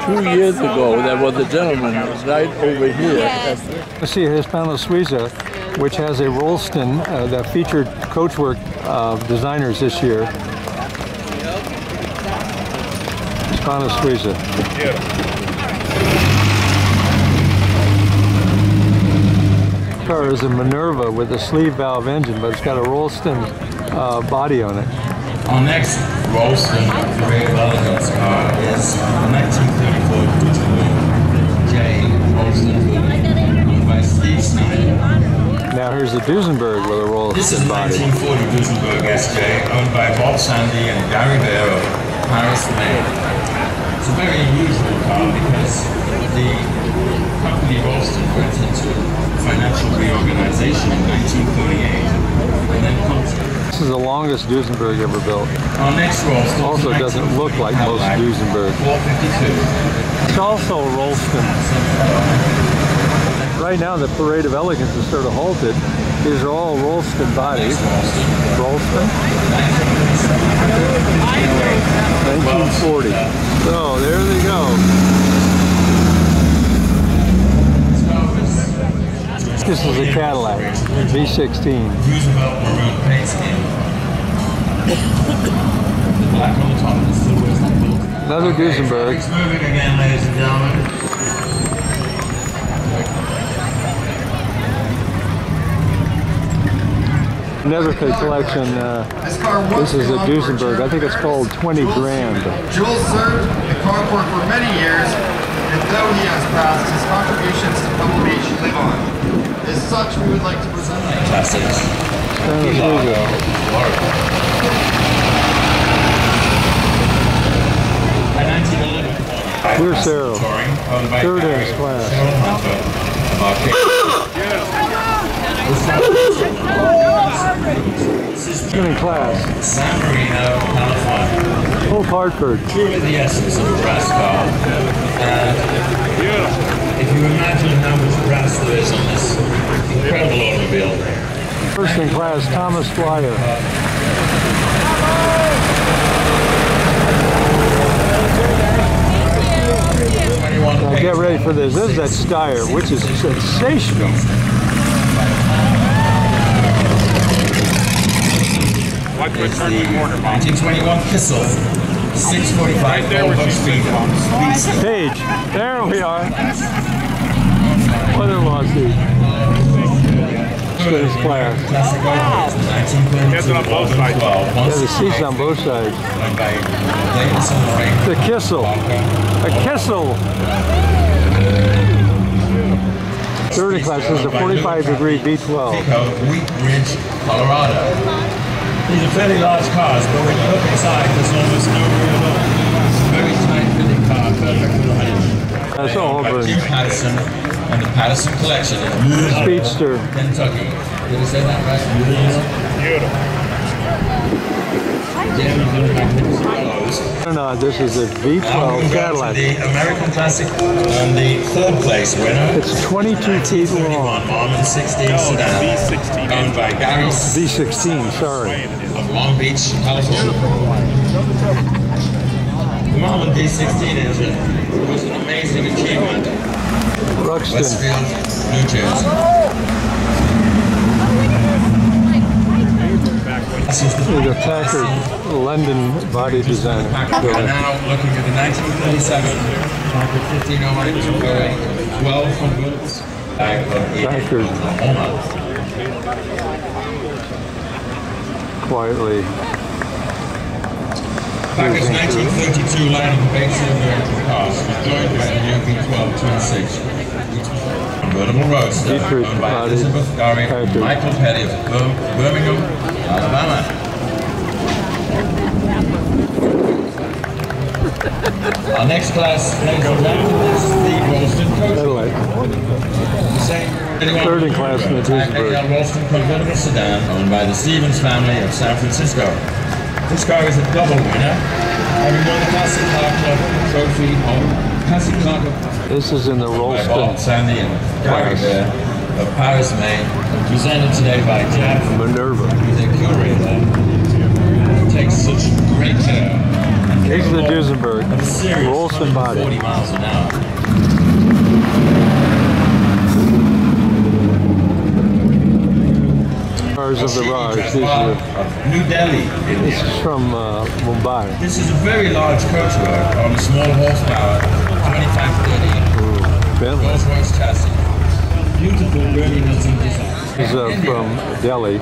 2 years ago, there was a gentleman right over here. Let's see Hispano Suiza, which has a Rolston that featured coachwork designers this year. Hispano Suiza. The car is a Minerva with a sleeve valve engine, but it's got a Rolston body on it. Our next Rolston Great Elegance car is a 1934 J Rolston owned by Steve Snyder. Now here's a Duesenberg with a Rolston body. This is a 1940 Duesenberg SJ owned by Bob Sandy and Gary Bear of Paris, Maine. It's a very unusual car because the company Rolston went into financial reorganization in 1938 and then this is the longest Duesenberg ever built. Our next Rolston also doesn't look like most Duesenberg. 452. It's also Rolston. Right now the parade of Elegance is sort of halted. These are all Rolston bodies. Rolston? 1940. So there they go. This is a Cadillac, V16. Another Duesenberg. Nethercoat collection. This is a Duesenberg. I think it's called 20 grand. Jules served the Concours for many years, and though he has passed, his contributions to Pebble Beach live on. As such, we would like to present classics. Clear Cerro, third in his class. Second in class. San Marino, California. Hope Hartford. Truly the essence of a brass car. And if you imagine how much brass there is on this incredible automobile. First in class, Thomas Flyer. Now get ready for this. This is that Steyr, which is sensational. It's the 1921 Kissel, 645 Volvo speed bumps. Page, there we are. Mother-in-law seat. This class. That's on both sides. Yeah, the seats on both sides. The Kissel. A Kissel. Third class is a 45-degree V12. Wheat Ridge, Colorado. These are fairly large cars, but when you look inside, there's almost no room at all. It's a very tight-fitting car, perfect for the honeymoon. That's Auburn. Jim Patterson and the Patterson Collection in Speedster. Kentucky. Did I say that right? Beautiful. No, this is a V12 Cadillac. The American Classic and the third place winner. It's 22 feet long. Marlin 16 sedan. Owned by Gary V16, sorry. Of Long Beach, California. The Marlin V16 engine was an amazing achievement. Ruxton. Westfield, New Jersey. This is a Packard London body design. We're now looking at the 1937 Packard 1508 going 12 convertibles. Packard. Quietly. Packard's 1932 line of base-cylinder engine cars was joined by the new V12 26. Convertible roadster owned by Elizabeth Gary and Michael Petty of Birmingham, Alabama. Our next class, ladies and gentlemen, is the Rolston Coach. Third in class in the Duesenberg. Rolston convertible sedan owned by the Stevens family of San Francisco. This car is a double winner, having won the Classic Car Club trophy on Classic Car Club. This is in the Rolston Sandy and Gary Bear of Paris, Maine, presented today by Jeff Minerva. He's a curator who takes such great care. This is the Duesenberg. Rolston body. 40 miles an hour. Cars of the Raj. These are New Delhi, India. This is from Mumbai. This is a very large coachwork on a small horsepower, 2530 Rolls-Royce chassis. Beautiful, really nothing design. This is from Delhi,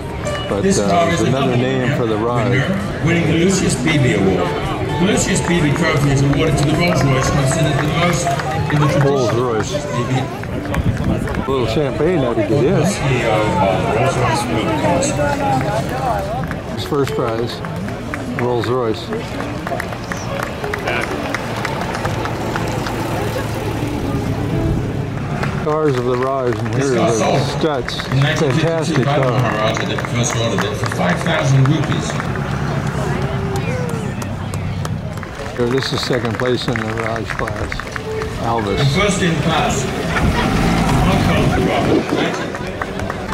but there's another name for the Raj. Winning the Lucius Beebe Award. The Lucius Beebe Trophy is awarded to the Rolls-Royce, considered the most in the tradition. Rolls-Royce. A little champagne now to get in. CEO of Rolls-Royce Motor Cars. His first prize, Rolls-Royce. Cars of the Raj, and here are the Struts. Fantastic car. Maharaja that first ordered it for 5,000 rupees. Here, this is second place in the Raj class. Alvis. And first in class.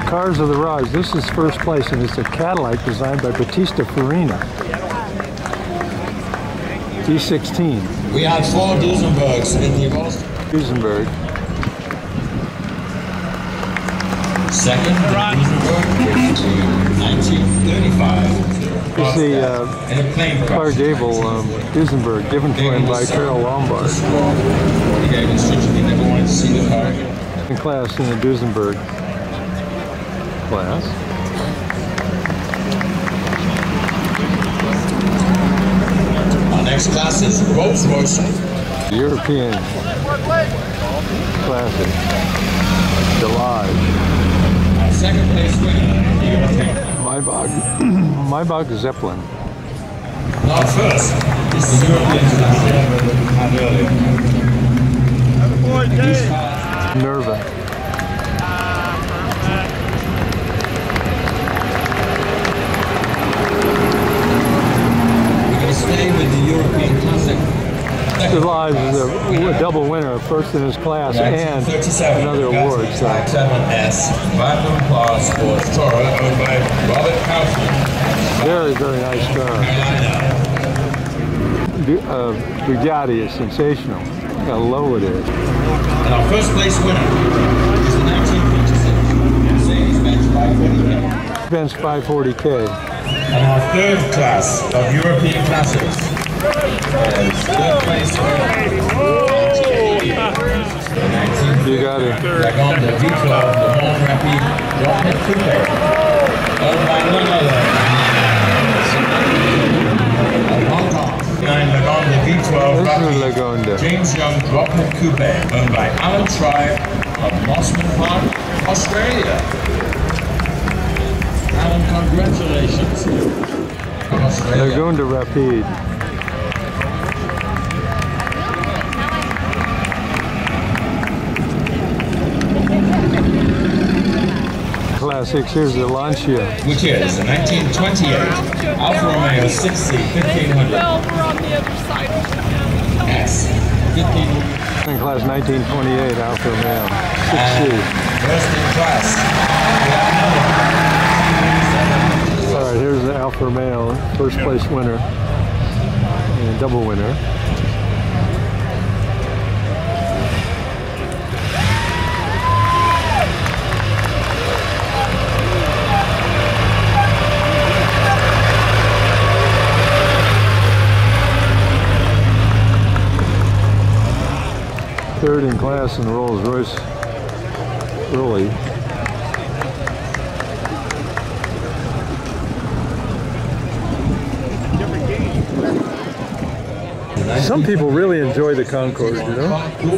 Cars of the Raj. This is first place, and it's a Cadillac designed by Battista Farina. D16. We had 4 Duesenbergs in the Duesenberg. Second, Duesenberg, 1935. It's the Clark Gable Duesenberg, given to him by Carol Lombard. He gave instructions he never wanted to see the car again. In class in the Duesenberg class. Our next class is Rolls-Royce. European classic. Delage. Our second place winner, European. Maybach Zeppelin. Now first, this is the European class. Nerva. We're going to stay with the European Classic. Delage is a double winner, first in his class and another award. So. 7S Platinum Plus Sports Tourer owned by Robert Kaufman. Very, very nice car. Bugatti is sensational. Look how low it is. And our first place winner is the 1956 Mercedes-Benz 540K. Benz 540K. And our third class of European classics. Third place You got it. Lagonda V12, the Mon Rapide Rocket Coupe. Owned by none other Hong Kong. Lagonda V12 Rapide James Young Rocket Coupe. Owned by Alan Tribe of Mossman Park, Australia. Alan, congratulations. They're going to Rapide. Classics, here's the Lancia. Which is a 1928 Alfa Romeo 6C 1500. Well, we're on the other side of the S 1500. In class 1928 Alfa Romeo 6C. First in class. Alright, here's the Alfa Romeo first place winner and double winner. Third in class in the Rolls-Royce early. Some people really enjoy the Concours, you know? In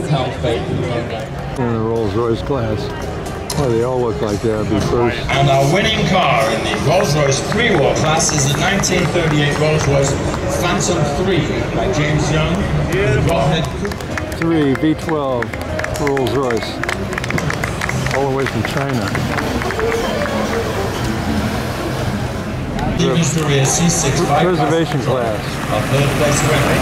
the Rolls-Royce class. Well, they all look like they'll be first. And our winning car in the Rolls-Royce pre-war class is the 1938 Rolls-Royce Phantom 3 by James Young. 3 V12 Rolls-Royce, all the way from China. Victoria C6 Reservation class. Third place winner.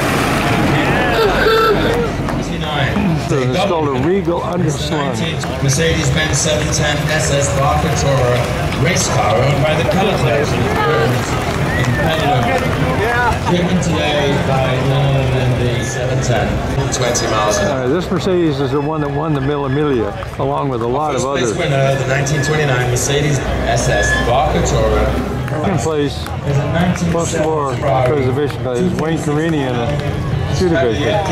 So it's called a Regal Underslung. Mercedes-Benz 710 SS Barcatora race car owned by the color collection in Pendleton. Driven today by none other than the 710. 20 miles an hour. This Mercedes is the one that won the Mille Miglia, along with a lot of others. First place winner, the 1929 Mercedes SS Barcatora. Second place, post-war preservation class, Wayne Carini in a Studebaker.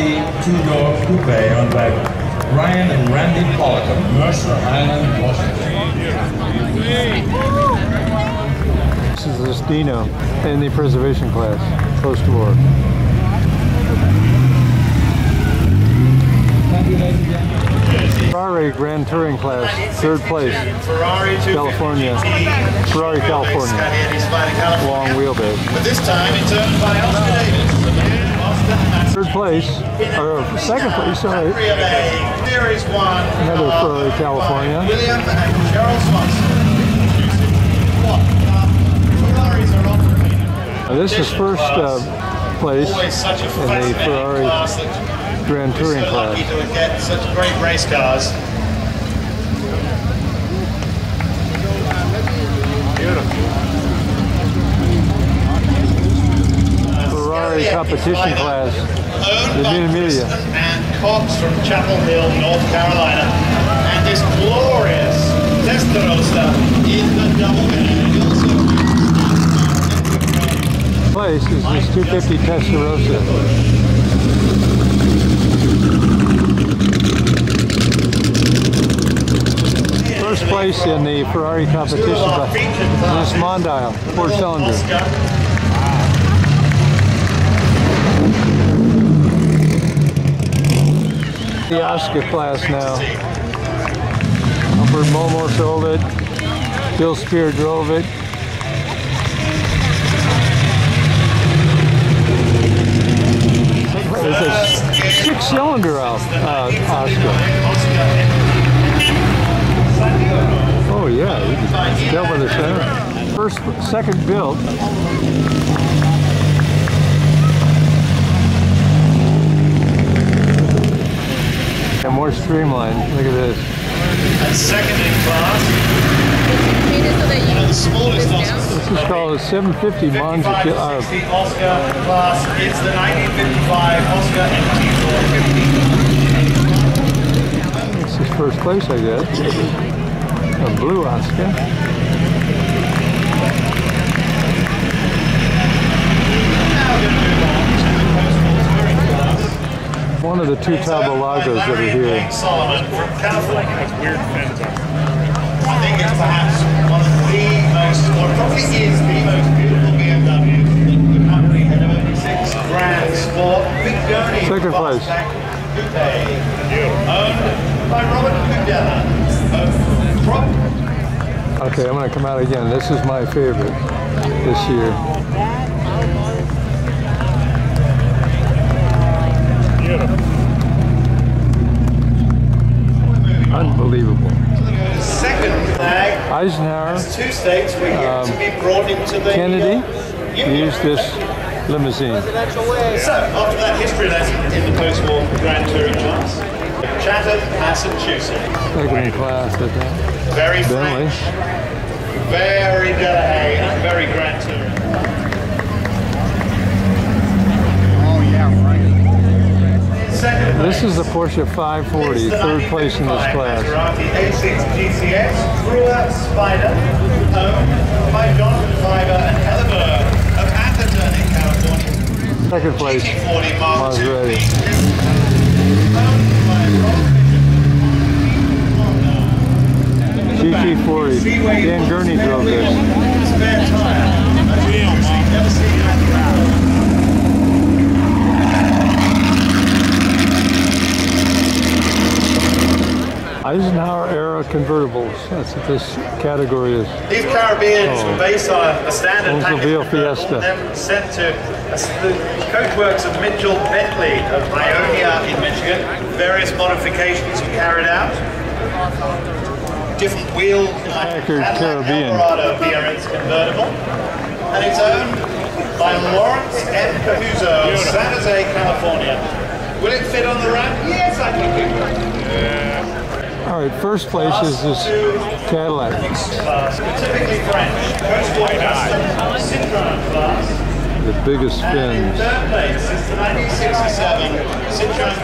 Two-door coupe owned by Brian and Randy Pollock of Mercer Island, Washington. This is the Dino in the preservation class, post-war. Ferrari Grand Touring class, third place, California, Ferrari, California, long wheelbase. But this time it's earned by Oscar Davis. Third place, or second place, sorry, Series 1. another Ferrari, California. William and Cheryl Swanson. Ferraris are often This is first place in the Ferrari Grand Touring class. lucky to get such great race cars. Ferrari competition class, the Mille Miglia. And Cox from Chapel Hill, North Carolina. And this glorious Testarossa is the double winner. Place is this 250 Testarossa. First place in the Ferrari competition class. This Mondial, 4-cylinder. The Oscar class now. Albert Momo sold it. Bill Spear drove it. It's a 6-cylinder Oscar. Oh yeah, you can tell by the sound. Second built. And more streamlined. Look at this. And second in class. And the smallest Oscar. This is called a 750 Monza. Oscar class. It's the 1955 Oscar MT450. This is first place, I guess. A blue Oscar. One of the two Tabalagos that are here. Solomon from California. Weird fence. I think it's perhaps one of the most, or probably is the most beautiful BMW the company had ever seen. Grand Sport Big Gurney. Second place. Coupe, owned by Robert Cudella of Prop Okay, I'm going to come out again. This is my favorite this year. Unbelievable. Second flag. Eisenhower. There's 2 states we get to be brought into the Kennedy used this limousine. So, after that history lesson in the post-war Grand Touring class, Chatham, Massachusetts. Second in class at that. Very Vendley. French, very Delahaye, and very Grand Touring. Oh, yeah, right. This is the Porsche 540, third place in this class. Maserati A6 GCX, Brewer Spider, owned by Jonathan Fiber and Helleberg of Atherton in California. Second place, Maserati. GT40, Dan Gurney drove this. Spare tire. Never seen that crowd. Eisenhower era convertibles. That's what this category is. These Caribbeans were based on a standard Oldsmobile package Fiesta. then sent to the coachworks of Mitchell Bentley of Ionia in Michigan. Various modifications were carried out. Different wheels, Caribbean. Eldorado BRX convertible, and it's owned by Lawrence M. Cahuzo, San Jose, California. Will it fit on the ramp? Yes, I think it will. All right, first place is this Cadillac. Typically French, post-war custom, Citroen class. The biggest fins. Third place is the 1967 Citroen.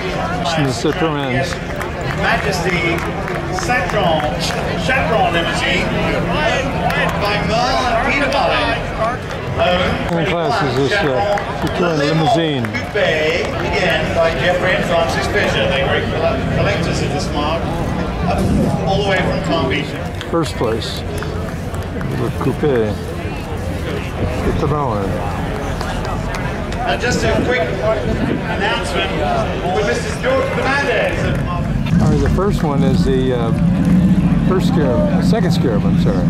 The Citroens. Majesty Chaperon limousine by Merle and Peter Mullen. Second class is this Citroen limousine. Coupe, again by Jeffrey and Francis Fisher. They're great collectors of this mark. All the way from Palm Beach. First place, the Coupe. Citroen. And just a quick announcement with Mr. George Fernandez. All right, the first one is the second Scarab, I'm sorry.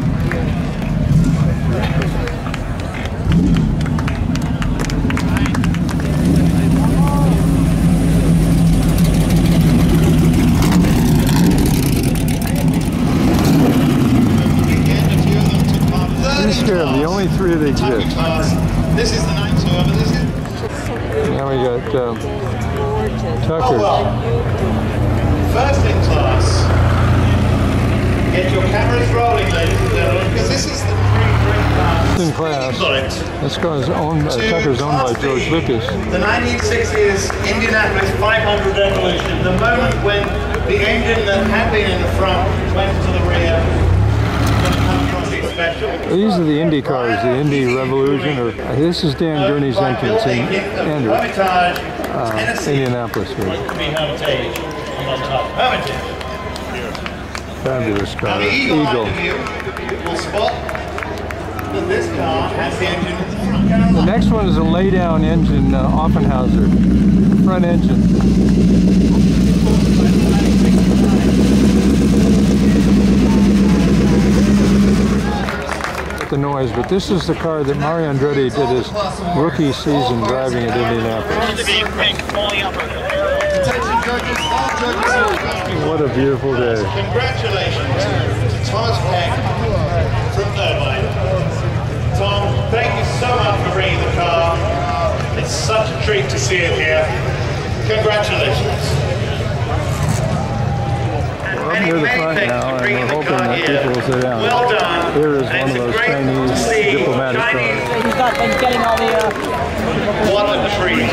Scarab, the only 3 that exist. This is the 92, but this is... Now we got Tucker. First in class. Get your cameras rolling, ladies and gentlemen, because this is the pre-break class. In class. This car is owned, Tucker's owned by George Lucas. The 1960s Indianapolis 500 Revolution, the moment when the engine that had been in the front went to the rear. These are the Indy cars, the Indy Revolution, or this is Dan Gurney's entrance in Indianapolis. Fabulous car, Eagle. The next one is a lay-down engine, Offenhauser, front engine. The noise, but this is the car that Mario Andretti did his rookie season driving at Indianapolis. What a beautiful day. Congratulations to Thomas Peck from Irvine. Tom, thank you so much for bringing the car. It's such a treat to see it here. Congratulations. We're up near the front now, and we're hoping that people will sit down. Well done. Here is one of those Chinese diplomatic cars. He's getting all the... What a treat.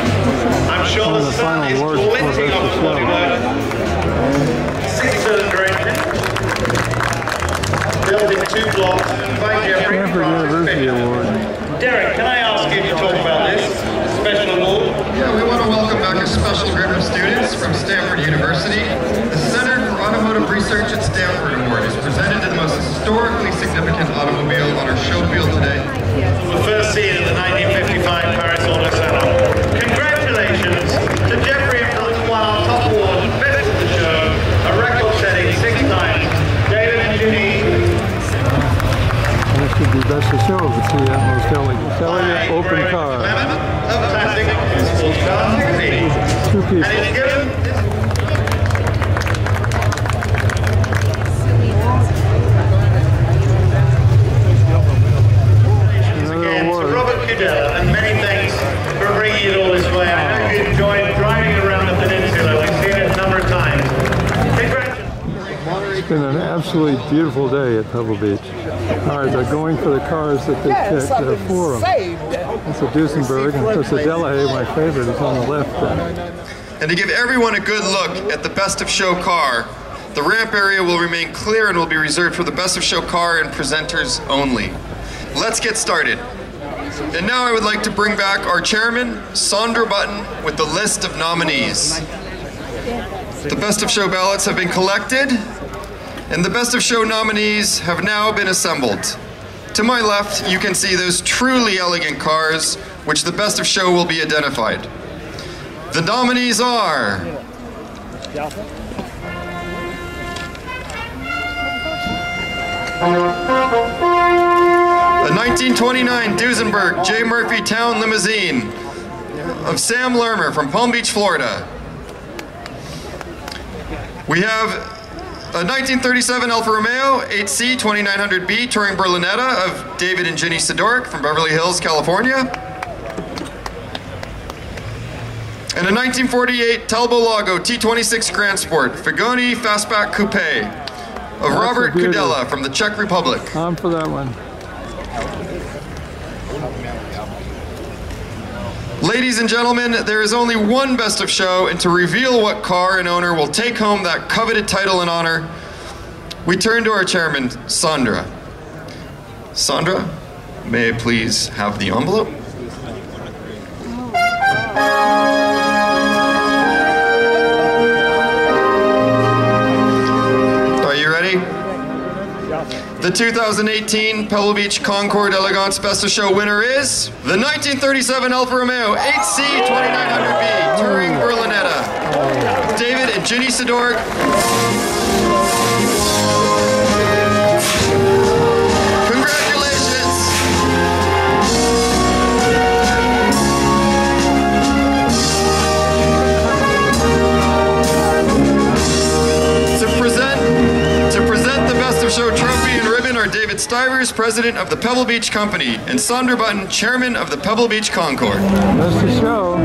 I'm sure the sun is glinting off the bodywork. 6-cylinder engine. Built in 2 blocks by Jeffrey. Stanford University Award. Derek, can I ask you to talk about this special award? Yeah, we want to welcome back a special group of students from Stanford University. The Center for Automotive Research at Stanford Award is presented to the most historically significant automobile on our show field today. The first scene of the 1955 Paris Auto Salon. Congratulations to Jeffrey and Philip won our top award, best of the show, a record-setting 6 times. David and Ginny. best of show of the two most elegant open car. Two people. And many thanks for bringing it all this way. I hope you enjoyed driving around the peninsula. We've seen it a number of times. It's been an absolutely beautiful day at Pebble Beach. All right, they're going for the cars that they picked. There are four of them. It's a Duesenberg, and of course the Delahaye, my favorite, is on the left there. And to give everyone a good look at the best of show car, the ramp area will remain clear and will be reserved for the best of show car and presenters only. Let's get started. And now I would like to bring back our chairman, Sandra Button, with the list of nominees. The best of show ballots have been collected, and the best of show nominees have now been assembled. To my left, you can see those truly elegant cars, which the best of show will be identified. The nominees are... A 1929 Duesenberg J. Murphy Town Limousine of Sam Lermer from Palm Beach, Florida. We have a 1937 Alfa Romeo 8C 2900B Touring Berlinetta of David and Ginny Sidoric from Beverly Hills, California. And a 1948 Talbot Lago T26 Grand Sport Figoni Fastback Coupe of Robert Kudela from the Czech Republic. I'm for that one. Ladies and gentlemen, there is only one best of show, and to reveal what car and owner will take home that coveted title and honor, we turn to our chairman, Sandra. Sandra, may I please have the envelope? Are you ready? The 2018 Pebble Beach Concours Elegance Best of Show winner is the 1937 Alfa Romeo 8C 2900B Touring Berlinetta. David and Ginny Sidoric. Congratulations! To present the Best of Show trophy and ribbon are David Stivers, president of the Pebble Beach Company, and Sandra Button, chairman of the Pebble Beach Concours. Best of Show.